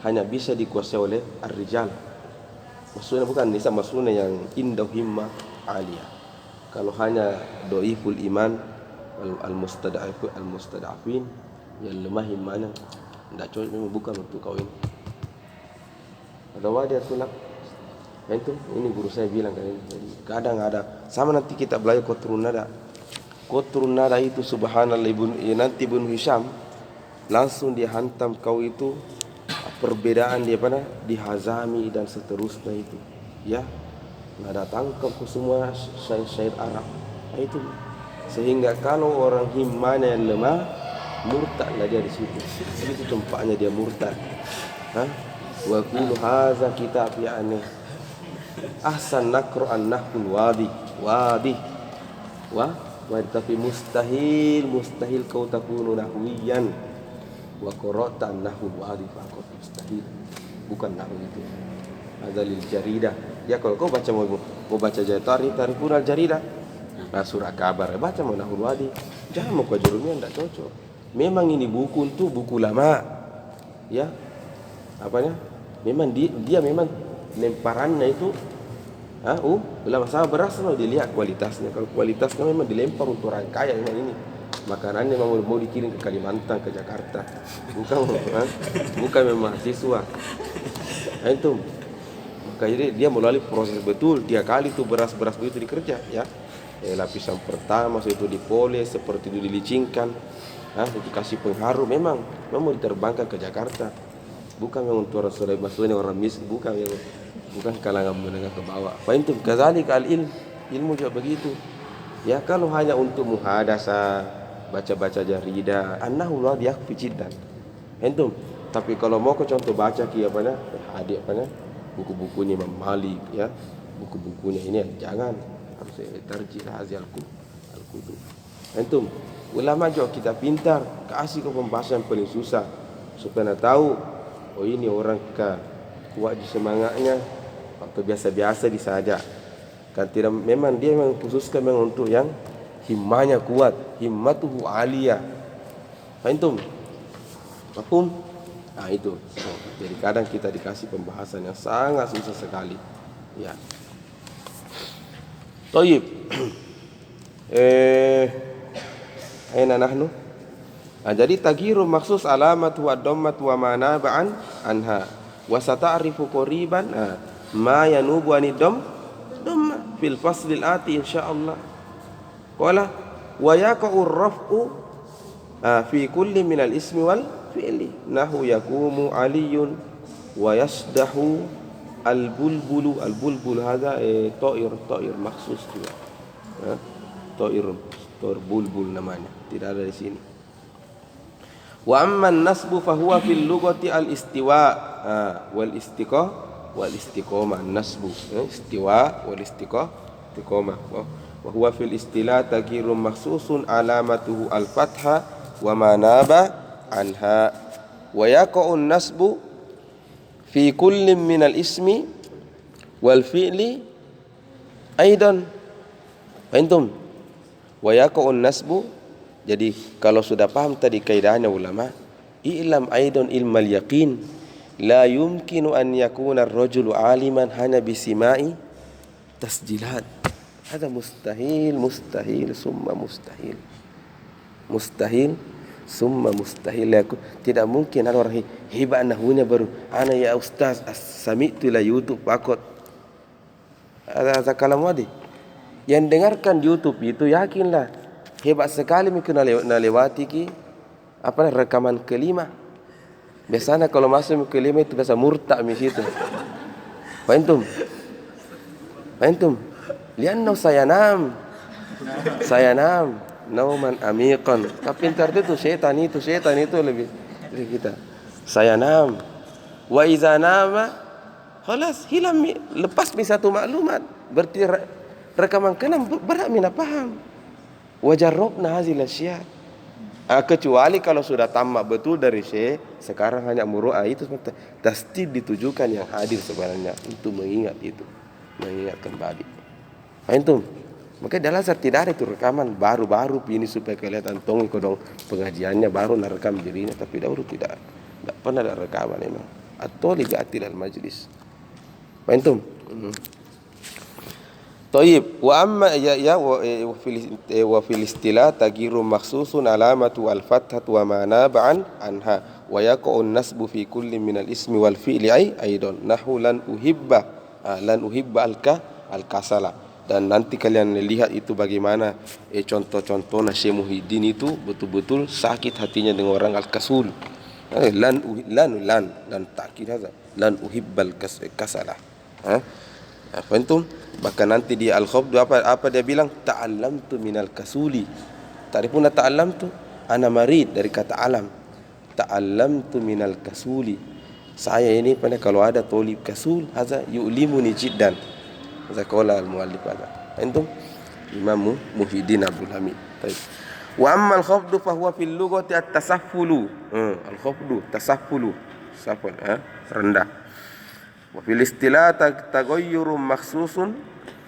hanya bisa dikuasai oleh ar-rijal. Maksudnya bukan nisa, maksudnya yang indah himmah aliyah. Kalau hanya doiful iman al-mustada'afin yang lemah imannya, tidak cocok, memang bukan untuk kau ini. Ada wadah tulak. Itu ini guru saya bilang kan ini. Jadi kadang ada sama nanti kita belajar qatrun nada. Qatrun nada itu subhanallah nanti Ibnu Hisham langsung dia hantam kau itu perbedaan dia pada dihazami dan seterusnya itu. Ya. Nggak ada tangkap ke semua syair Arab. Nah, itu sehingga kalau orang himmanya yang lemah murtadlah dia di situ. Itu tempatnya dia murtad. Wa qulu hadza kitab ya'ni ahsan naqra an-nahul wadi tapi mustahil kau takunu nahwiyan wa qara'ta an-nahul wadi faqat mustahil, bukan nahwu itu. Ada lil jaridah. Ya kalau kau baca mau baca tarifun al jaridah, nah surah kabar baca mau nahul wadi, jangan mau ke jurumnya, enggak cocok. Memang ini buku itu buku lama. Ya. Apanya? Memang dia memang lemparannya itu ulama sama berasal dilihat kualitasnya. Kalau kualitasnya memang dilempar untuk orang kaya memang ini. Makanannya memang mau dikirim ke Kalimantan, ke Jakarta. Bukan memang mahasiswa. Nah, itu. Maka jadi dia melalui proses betul. 3 kali itu beras begitu dikerja ya. Lapisan pertama itu dipoles seperti itu dilicingkan. Dikasih pengharum memang mau diterbangkan ke Jakarta. Bukan memang untuk orang soleh, maksudnya orang miskin, bukan kalangan menengah ke bawah. Fa intum kadzalika ilmu juga begitu. Ya kalau hanya untuk muhadasa, baca-baca jaridah, annahu la yakfi jiddan. Entum, tapi kalau mau ke contoh baca buku-bukunya Imam Malik ya, buku-bukunya ini jangan, harus tarjih hazil al-kutub. Entum, ulama juga kita pintar, kasih ke pembahasan paling susah supaya tahu ini orang kuat di semangatnya atau biasa-biasa disaja. Kan tidak, memang dia memang khususkan memang untuk yang himmahnya kuat, himmatuhu aliyah. Fahim? Mafhum? Nah itu. Jadi kadang kita dikasih pembahasan yang sangat susah sekali. Ya. Thayyib. Aina nahnu? Jadi taghiru maksus alamatu wa dhammatu wa manaba'an anha wa sata'rifu qariban ma yanubu anid dhamma fil faslil ati insyaallah. Qala wa yaqa'u raf'u fi kulli minal ismi wal fi'li nahu yaqumu aliyun wa yasdahu al-bulbulu hadha ta'ir maksus juga. Ta'ir bulbul namanya, tidak ada di sini. Wa amma an-nasbu fa huwa fil lughati al-istiwa wal istiqamah an-nasbu istiwa wal istiqamah wa huwa fil istilah taghyirun makhsusun alamatuhu al-fatha wa ma naba anha wa yaqa'u an-nasbu fi kullin min al-ismi wal fi'li aidan. Antum wa yaqa'u an-nasbu. Jadi kalau sudah paham tadi kaidahnya ulama, i'lam aidan ilmal yaqin la yumkinu an yakuna ar-rajulu aliman hanya bisima'i tasjilat. Ada mustahil summa mustahil. Mustahil summa mustahil. Tidak mungkin ada orang hebat nahwunya baru ana ya ustaz sami'tu la YouTube pakot. Ada kalam wadi. Yang dengarkan YouTube itu yakinlah hebat sekali mungkin lewati rekaman kelima. Biasanya kalau masuk kelima itu biasa murtad di situ. Fahim? Lianna saya nam nauman amiqan. Tapi pintar itu setan itu lebih dari kita. Saya nam wa iza nama khalas hilang, lepas satu maklumat. Berarti rekaman keenam berat mina paham. Wajarrobna hazil asya. Kecuali kalau sudah tamat betul dari syekh, sekarang hanya muru'ah itu tasdid ditujukan yang hadir sebenarnya untuk mengingatkan babi. Fahim? Maka dalam Azhar tidak ada itu rekaman baru-baru ini supaya kelihatan tongi kodong pengajiannya baru narekam dirinya, tapi dahulu tidak pernah ada rekaman memang. at-talib ya'ti ilal majlis. Fahimtum? Tayyib wa amma wa fil istilah taghiru makhsusun alamatu al-fathatu wa ma naba'an anha wa yaqa'u an-nasbu fi kulli min al-ismi wal fi'li aidan nahu lan uhibba al-kasala. Dan nanti kalian lihat itu bagaimana contoh-contoh Syekh Muhyiddin itu betul-betul sakit hatinya dengan orang al-kasul. Lan takkid hadza lan uhibbal kasala. Fahimtum? Bahkan nanti di al-khafd apa dia bilang? Ta'allamtu minal kasuli. Ta'rifuna ta'allamtu? Ana marid dari kata alam. Ta'allamtu minal kasuli. Saya ini kalau ada tolib kasul, hadza yu'limuni jiddan. Hadza qala al-muallif hadza. Fahimtum? Imam Muhyiddin Abdul Hamid. Baik. Wa amma al-khafd fa huwa fil lughati at-tasaffulu. Al-khafd tasaffulu. Safal, rendah. Wa fil istilah taghayyurun makhsusun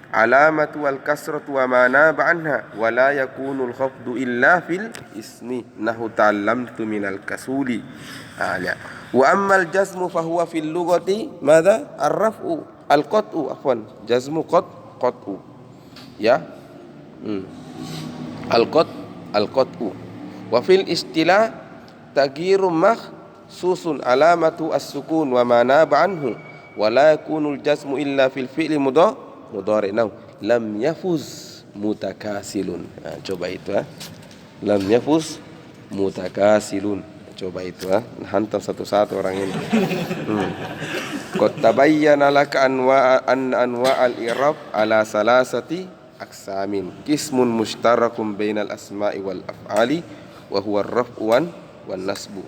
alamatu wal kasratu wa ma naba anha wa la yakunu al khafdu illa fil ismi nahu ta'allamtu minal kasuli. Wa amma al jazmu fa huwa fil lughati madza ar-raf'u al-qat'u afwan jazmu qat'u ya al-qat'u wa fil istilah taghyirun makhsusun alamatu as-sukun wa ma naba anhu wala yakunul jazmu illa fil fi'li mudhari lam yafuz mutakasilun. Coba itu lam yafuz mutakasilun. Coba itu hantam satu-satu orang ini. Qad tabayyana laka anwa al-i'rab ala salasati aqsamin qismun mushtarakun bainal asma'i wal af'ali wa huwa ar-raf'u wan nasbu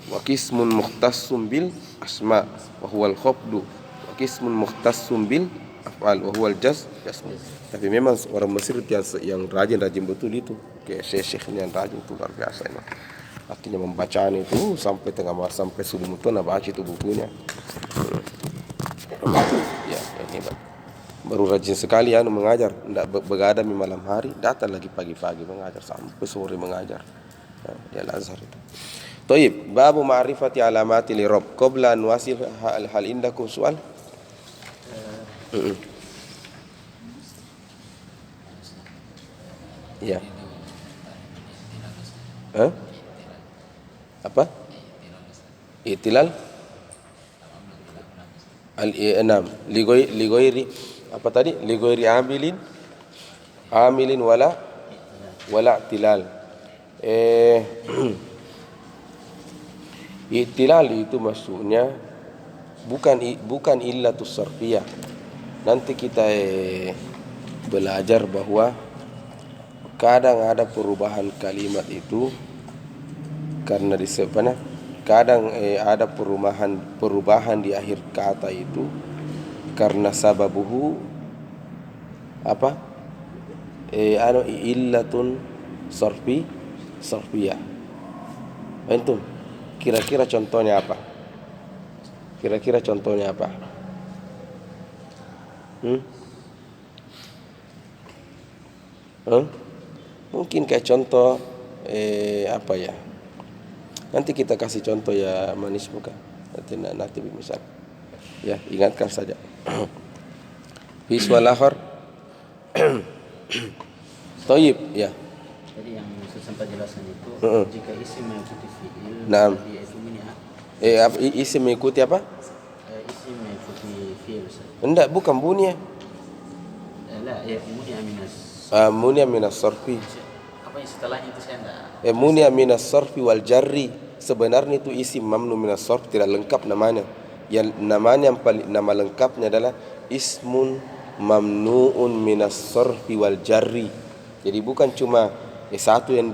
wa qismun mukhtassum bil asma' wa huwa al-khafdu qismun mukhtassum bil af'al wa huwal jazm. Tapi memang orang Mesir yang rajin betul itu. Kayak syekh-syekhnya yang rajin itu luar biasa ini. Artinya membacaan itu sampai tengah malam sampai subuh itu baca itu bukunya. Ya, ini baru rajin sekali mengajar, tidak begadang di malam hari, datang lagi pagi-pagi mengajar sampai sore mengajar. Ya Al-Azhar itu. Tayyib, babu ma'rifati alamati li'rab. Qabla an wasil hal indakum soal? Ya. Apa? Itilal al-i'nam ligoiri apa tadi? Ligoiri amilin wala tilal. Itilal itu maksudnya bukan illatus sarfiyah. Nanti kita belajar bahwa kadang ada perubahan kalimat itu karena disebutnya kadang ada perubahan di akhir kata itu karena sababuhu apa? Illatun sarfiyah. Antum kira-kira contohnya apa? Mungkin kayak contoh apa ya? Nanti kita kasih contoh ya manis bukan? Nanti misal. Ya, ingatkan saja. Biswal akhir. Tayyib, ya. Jadi yang saya sempat jelaskan itu jika isim mengikuti fi'il, Naam. itu mini Isim mengikuti apa? isim mengikuti fi'il. Enggak, bukan bunya. Munia minas sarfi. Apa yang setelahnya itu saya enggak. Munia minas sarfi wal jarri. Sebenarnya itu isim mamnu minas sarf, tidak lengkap namanya. Yang namanya nama lengkapnya adalah ismun mamnuun minas sarfi wal jarri. Jadi bukan cuma satu yang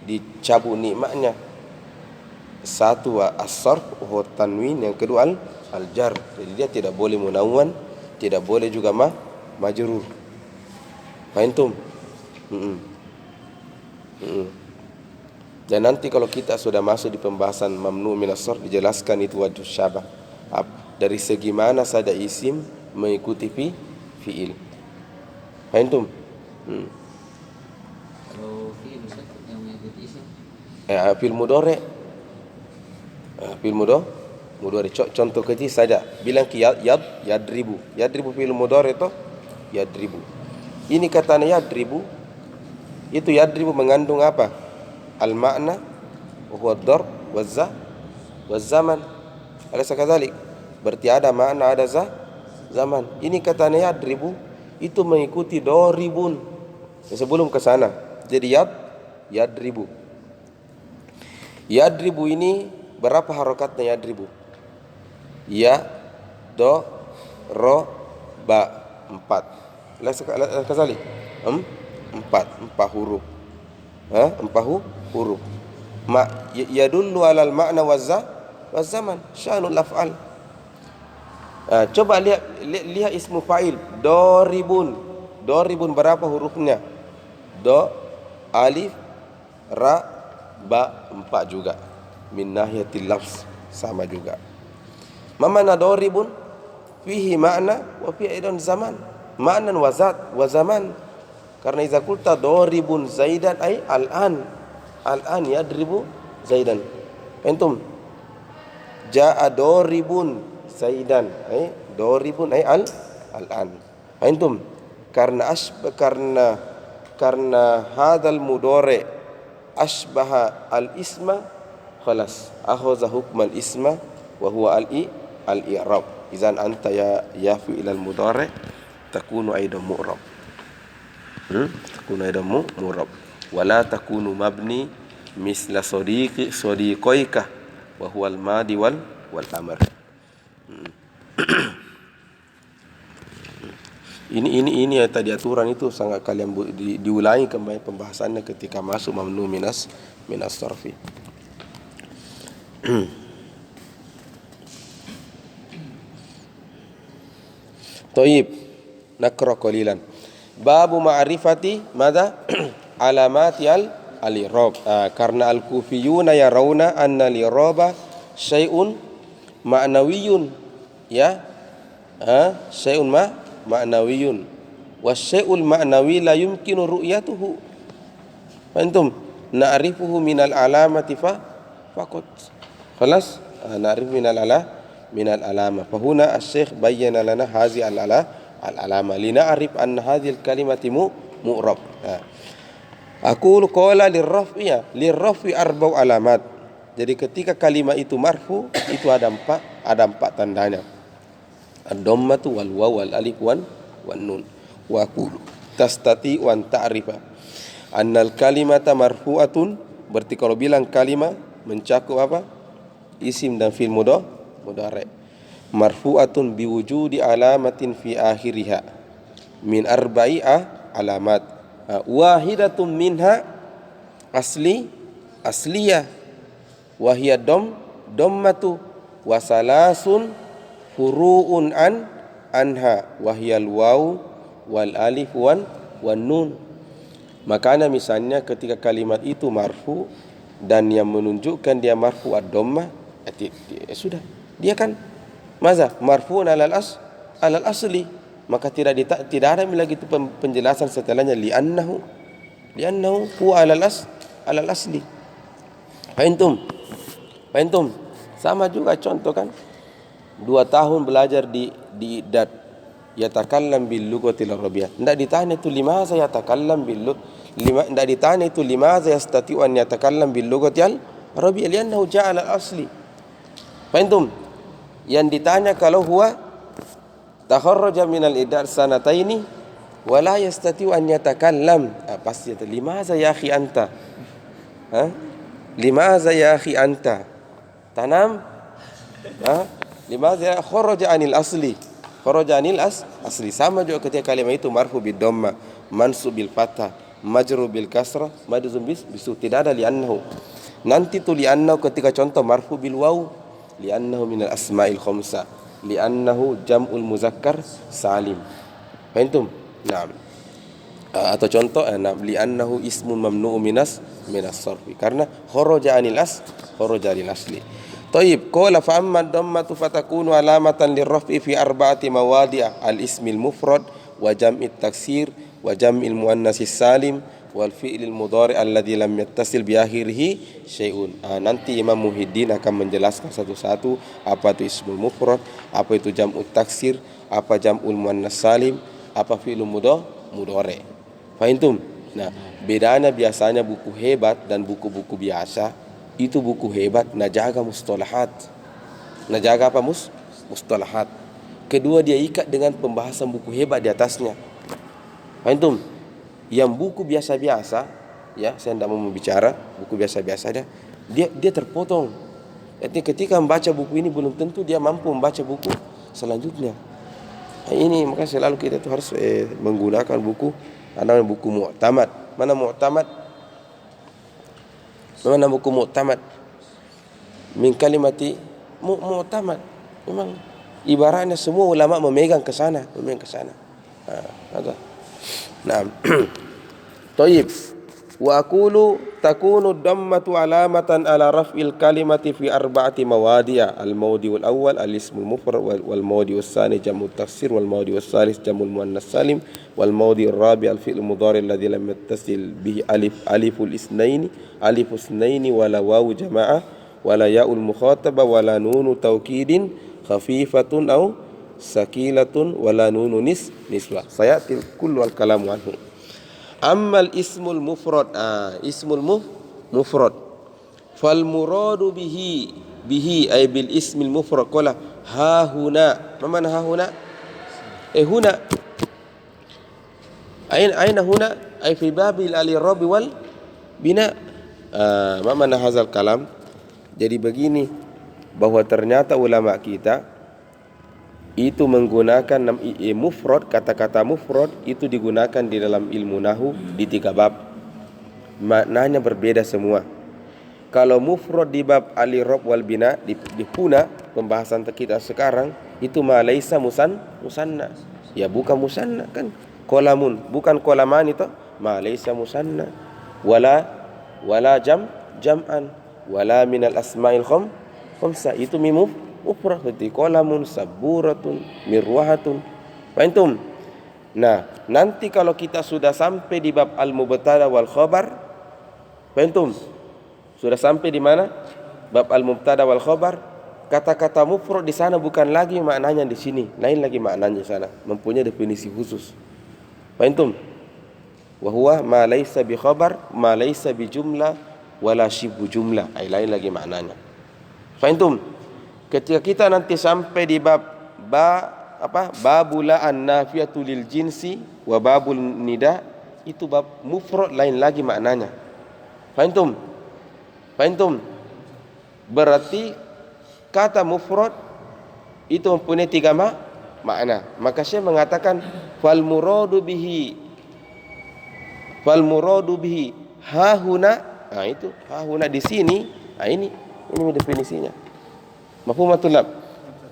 dicabut nikmatnya. Satu as-sarf wa tanwin, yang kedua al-jar. Jadi dia tidak boleh munawwan, tidak boleh juga majrur. Fahimtum? Dan nanti kalau kita sudah masuk di pembahasan mamnu minas sarf dijelaskan itu wajh syabah. Dari segi mana saja isim mengikuti fi'il. Fahimtum? Kalau fi'il yang mengikuti isim Fi'il mudhari. Fi'il mudhari. Contoh kecil saja. Bilang ki yadribu. Yadribu fi'il mudhari itu yadribu. Ini katanya yadribu. Itu yadribu mengandung apa? Al makna wa huwa ad-darb wa zaman. Alaysa kadzalik? Berarti ada makna, ada zaman. Ini katanya yadribu itu mengikuti doribun. Sebelum ke sana. Jadi yadribu. Yadribu ini berapa harokatnya yadribu? Ya, do, ro, ba, 4. Kazali? 4 huruf. 4 huruf. Yadullu alal makna wa zaman. Sya'nul af'al. Coba lihat ismu fa'il. Doribun. Doribun berapa hurufnya? Do, alif, ra, ba, 4 juga. Min nahiyatil lafz sama juga. Mana doribun? Fihi makna wa fihi aidan zaman. Maknan wa zat wa zaman. Karena idza qulta doribun zaidan ay al-an yadribu zaidan. Antum jaa doribun zaidan ay doribun ay al-an. Antum karena hadzal mudhari asbaha al-isma khalas akhadha hukm al-isma wa huwa al-i'rab. Idzan anta ya fi'il al-mudhari takunu aidan mu'rab. Takunu aidan mu'rab. Wala takunu mabni misla sadiqaika wa huwa al-madi wal amr. Ini yang tadi aturan itu sangat kalian diulangi kembali pembahasannya ketika masuk mamnu minas sarfi. Taib, nakra qalilan. Babu ma'rifati madza alamati al-i'rab. Karena al-kufiyuna yarawna anna al-i'raba syai'un ma'nawiyyun, ya. Syai'un ma'nawiyyun. Wa syai'ul ma'nawi la yumkinu ru'yatuhu. Antum na'rifuhu minal alamati faqat. Khalas, na'rif minal alama. Fa huna asy-syekh bayyana lana hadhihi al-alama lina'rif anna hadhihi al-kalimati mu'rab. Aku qala lirraf'i arba'u alamat. Jadi ketika kalimat itu marfu itu ada empat tandanya. Ad-dhammatu wal waw wal alif wan nun. Wa aqulu tastati wan ta'rifa annal kalimata marfu'atun. Berarti kalau bilang kalimat mencakup apa? Isim dan fi'il mudhari. Marfu'atun biwujudi alamatin fi akhiriha min arba'i alamat. Wahidatun minha asliyah wa hiya dhammatu wa salasun furu'un anha wa hiya al-waw wal alif wan nun. Makanya misalnya ketika kalimat itu marfu dan yang menunjukkan dia marfu ad-dhammah, sudah dia kan maza marfu'un alal asli, maka tidak ada lagi itu penjelasan setelahnya li'annahu huwa alal asli. Fahimtum? Sama juga contoh kan 2 tahun belajar di iddad yatakallam bil lughatil arabiyyah. Tidak ditanya itu limaza yatakallam tidak ditanya itu limaza yastati'u an yatakallam bil lughatil arabiyyah li'annahu ja'ala al-asli. Fahimtum? Yang ditanya kalau huwa takharraja minal iddad sanataini wa la yastati'u an yatakallam, pasti itu limaza ya akhi anta. Limaza ya akhi anta tanam limaza kharaja anil asli. Sama juga ketika kalimat itu marfu bid dhamma, mansub bil fathah, majrur bil kasrah, majzum bisu, tidak ada li'annahu. Nanti tu li'annahu ketika contoh marfu bil waw, li'annahu minal asma'il khamsah, li'annahu jam'ul muzakkar salim. Fahimtum? Naam. Atau contoh li'annahu ismun mamnu'un minas sarfi, karena kharaja anil asli. Taib, qala fa amma ad-dhammatu fatakunu alamatan lirraf'i fi arba'ati mawadi'a al-ismil mufrad wa jam'it taksir wa jam'il muannatsis salim wal fi'lil mudhari alladzi lam yattasil bi akhirih syai'un. Nanti Imam Muhyiddin akan menjelaskan satu-satu apa itu ismul mufrad, apa itu jam'ut taksir, apa jam'ul muannas salim, apa fi'lul mudhari. Fahimtum? Nah, bedanya biasanya buku hebat dan buku-buku biasa. Itu buku hebat najaga mustalahat. Najaga apa mustalahat. Kedua, dia ikat dengan pembahasan buku hebat di atasnya. Fahimtum? Yang buku biasa-biasa, ya, saya tidak mau membicara buku biasa-biasa dia terpotong. Artinya ketika membaca buku ini belum tentu dia mampu membaca buku selanjutnya. Nah, ini maka selalu kita tuh harus menggunakan buku namanya buku mu'tamad. Mana mu'tamad? Mana buku mu'tamad? Min kalimati mu'tamad. Memang ibaratnya semua ulama memegang ke sana. Ada. Nah. Taib. Wa aqulu takunu dammatu alamatan ala raf'il kalimati fi arba'ati mawadi'a. Al-mawdi'ul awwal al-ismul mufrad wal mawdi'us tsani jam'ut taksir wal mawdi'us tsalits jam'ul muannas salim wal mawdi'ur rabi' al-fi'l mudhari alladhi lam yattasil bihi aliful isnaini wala wawu jama'ah wala ya'ul mukhatabah wala nunu taukidin khafifatun aw sakilatun wala nunu niswa. Sayatil kullu al-kalamu anhu. Ammal ismul mufrad, ismul mufrad fal muradu bihi ay bil ismil mufrad qala ha huna. Mana ha huna? Huna aina huna ay fi babil al-i'rab wal bina. Mana hazal kalam? Jadi begini, bahwa ternyata ulama kita itu menggunakan mufrad, kata-kata mufrad itu digunakan di dalam ilmu nahwu di 3 bab. Maknanya berbeda semua. Kalau mufrad di bab al-i'rab wal bina di huna, pembahasan kita sekarang itu ma laisa musanna. Ya bukan musanna kan. Qalamun, bukan qalaman itu ma laisa musanna. Wala jam'an wala minal asma'il khamsa. Itu mufrad seperti qalamun, saburatun, mirwahatun. Fahimtum? Nah, nanti kalau kita sudah sampai di bab al-mubtada wal khabar, fahimtum? Sudah sampai di mana? Bab al-mubtada wal khabar, kata-kata mufrad di sana bukan lagi maknanya di sini, lain lagi maknanya di sana, mempunyai definisi khusus. Fahimtum? Wa huwa ma laysa bi khabar, ma laysa bi jumlah wala shibhu jumlah, lain lagi maknanya. Fahimtum? Ketika kita nanti sampai di babul an-nafiyatu lil jinsi wa babul nida, itu bab mufrad lain lagi maknanya. Fahimtum? Berarti kata mufrad itu mempunyai 3 makna. Maka saya mengatakan fal muradu bihi ha huna. Nah, itu ha huna di sini. Nah, ini definisinya. Mafhumatul lab?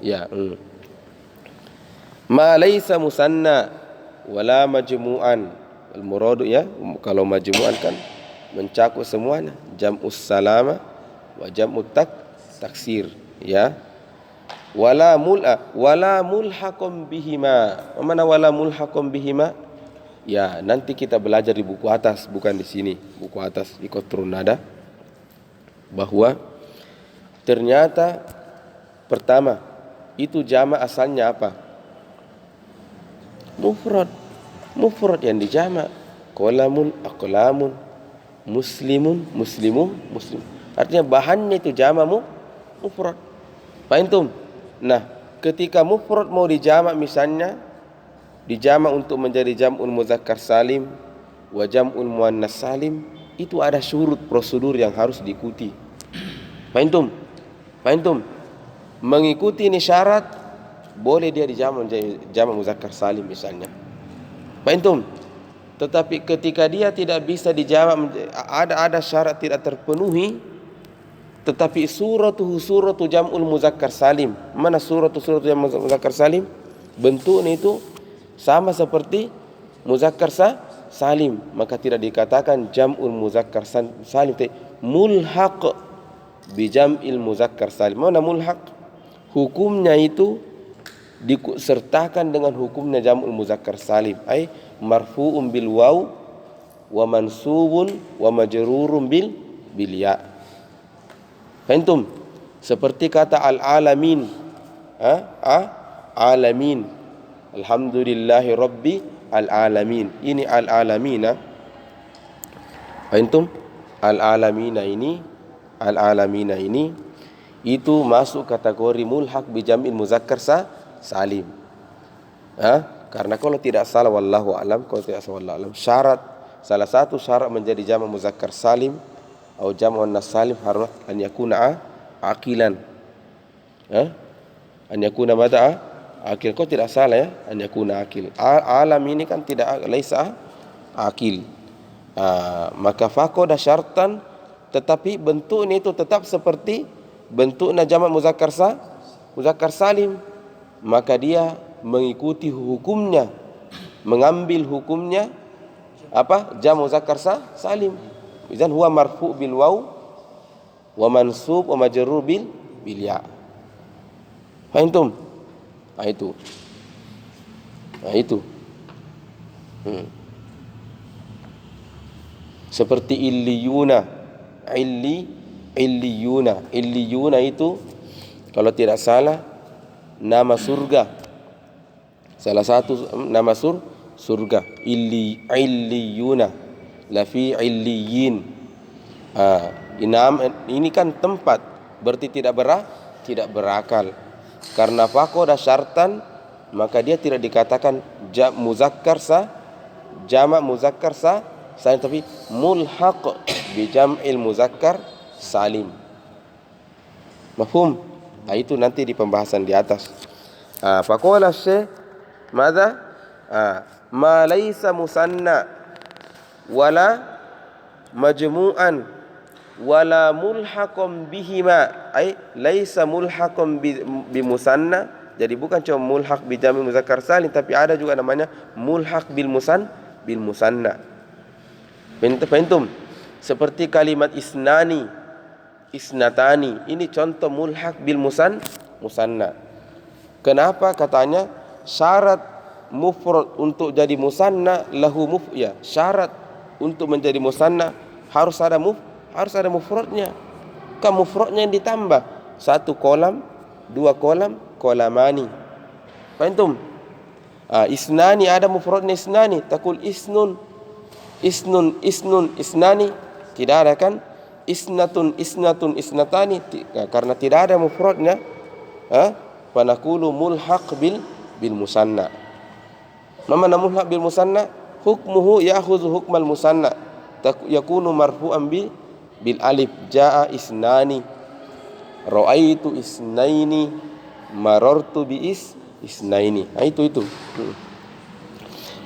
Ya. Ma laisa musanna wala majmu'an. Al-muradu, ya, kalau majmu'an kan mencakup semuanya. Jam'us salama wa jam'ut taksir, ya. Wala mulhaqum bihima. Mana wala mulhaqum bihima? Ya, nanti kita belajar di buku atas, bukan di sini. Buku atas di Qatrun Nada, bahwa ternyata pertama, itu jama' asalnya apa? Mufrad yang dijama'. Qalamun, aqlamun, muslim. Artinya bahannya itu jama' mufrad. Fahimtum? Nah, ketika mufrad mau dijama' misalnya, dijama' untuk menjadi jam'ul muzakkar salim wa jam'ul muannas salim, itu ada syurut prosedur yang harus diikuti. Fahimtum? Mengikuti ini syarat, boleh dia dijama' menjadi jama' muzakkar salim misalnya. Fahimtum? Tetapi ketika dia tidak bisa dijama', ada syarat tidak terpenuhi, tetapi suratu jam'ul muzakkar salim. Mana suratu jam'ul muzakkar salim? Bentuknya itu sama seperti muzakkar salim, maka tidak dikatakan jam'ul muzakkar salim, mulhaq bi jam'il muzakkar salim. Mana mulhaq? Hukumnya itu disertakan dengan hukumnya jam'ul muzakkar salim, marfu'un bil waw wa mansubun wa majrurun bil ya. Fahimtum? Seperti kata al-alamin. Alamin. Alhamdulillahi rabbi al-alamin. Ini al-alamina. Fahimtum? Al-alamina ini itu masuk kategori mulhaq bi jam'il muzakkar salim. Karena kalau tidak salah wallahu alam, syarat salah satu syarat menjadi jamak muzakkar salim atau jamak muannas salim harus an yakuna aqilan. An yakuna mada akil. Kau tidak salah ya, an yakuna akil. Alam ini kan tidak laisa akil. Maka faqada syartan, tetapi bentuknya itu tetap seperti bentuknya jamak muzakkar salim, maka dia mengikuti hukumnya, mengambil hukumnya jamak muzakkar salim. Idzan huwa marfu bil waw wa mansub wa majrur bil ya. Fahimtum? Itu. Seperti illiyuna itu kalau tidak salah nama surga, salah satu nama surga. Illiyuna lafi illiyin. Ini kan tempat, berarti tidak berakal. Karena faqada syartan, maka dia tidak dikatakan jamak muzakkar salim, tapi mulhaq bi jam'il muzakkar salim. Mafhum? Itu nanti di pembahasan di atas. Faqala syekh madza? Ma laysa musanna wala majmu'an wala mulhaqan bihima, ay laysa mulhaqan bi musanna. Jadi bukan cuma mulhaq bi jam'il muzakkar salim, tapi ada juga namanya mulhaq bil musanna. Fahimtum? Seperti kalimat isnani, isnatani, ini contoh mulhaq bil musanna. Kenapa? Katanya syarat mufrad untuk jadi musanna lahu syarat untuk menjadi musanna harus ada mufradnya. Kan mufradnya yang ditambah, 1 kolam, 2 kolam, kolamani. Fahimtum? Isnani ada mufradnya isnani, takul isnun, isnani, tidak ada kan? Isnatun, isnatani, karena tidak ada mufradnya. Fanaqulu mulhaq bil musanna. Mana mulhaq bil musanna? Hukmuhu ya'khudhu hukmal musanna, yakunu marfu'an bil alif. Jaa isnani, ra'aitu isnaini, marartu bi isnaini. Itu.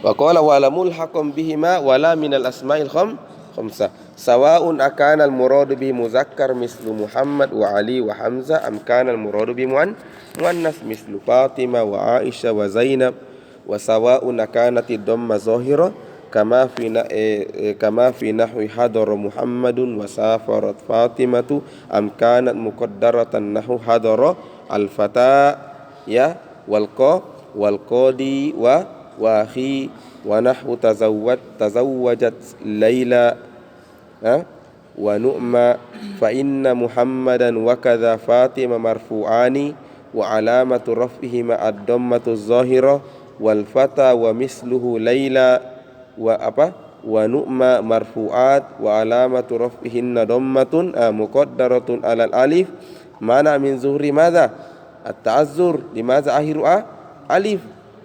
Wa qala wa la mulhaqan bihima wala minal asma'il khamsah sawa'un akana al muradu bihi muzakkar mislu Muhammad wa Ali wa Hamzah am kana al muradu bihi muannas mislu Fatimah wa Aisyah wa Zainab wa sawa'un akanat ad-dhamma zahira kama fi nahwi hadara Muhammadun wa safarat Fatimatu am kanat muqaddaratan nahwu hadara al fata ya wal qadi wa akhi wa nahwu tazawwajat Laila wa nu'ma fa inna Muhammadan wa kadha Fatima marfu'ani wa alamatu raf'ihima ad-dhammatu zahira wal fata wa misluhu Laila wa nu'ma marfu'at wa alamatu raf'ihinna dhammatun muqaddaratun alal alif. Mana min zuhri madza at-ta'azzur, limadza akhiru alif.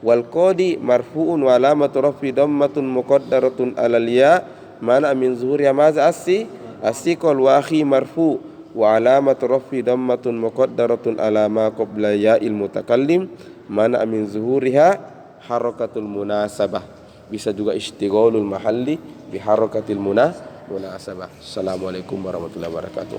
Wal qadi marfu'un wa alamatu raf'i dhammatun muqaddaratun alal ya. Mana min zuhri madza as-siqal wa akhi marfu' wa alamatu raf'i dhammatun muqaddaratun ala ma qabla ya'il mutakallim. Mana min zuhuriha harakatul munasabah. Bisa juga istighalul mahalli bi harakatil munasabah. Assalamualaikum warahmatullahi wabarakatuh.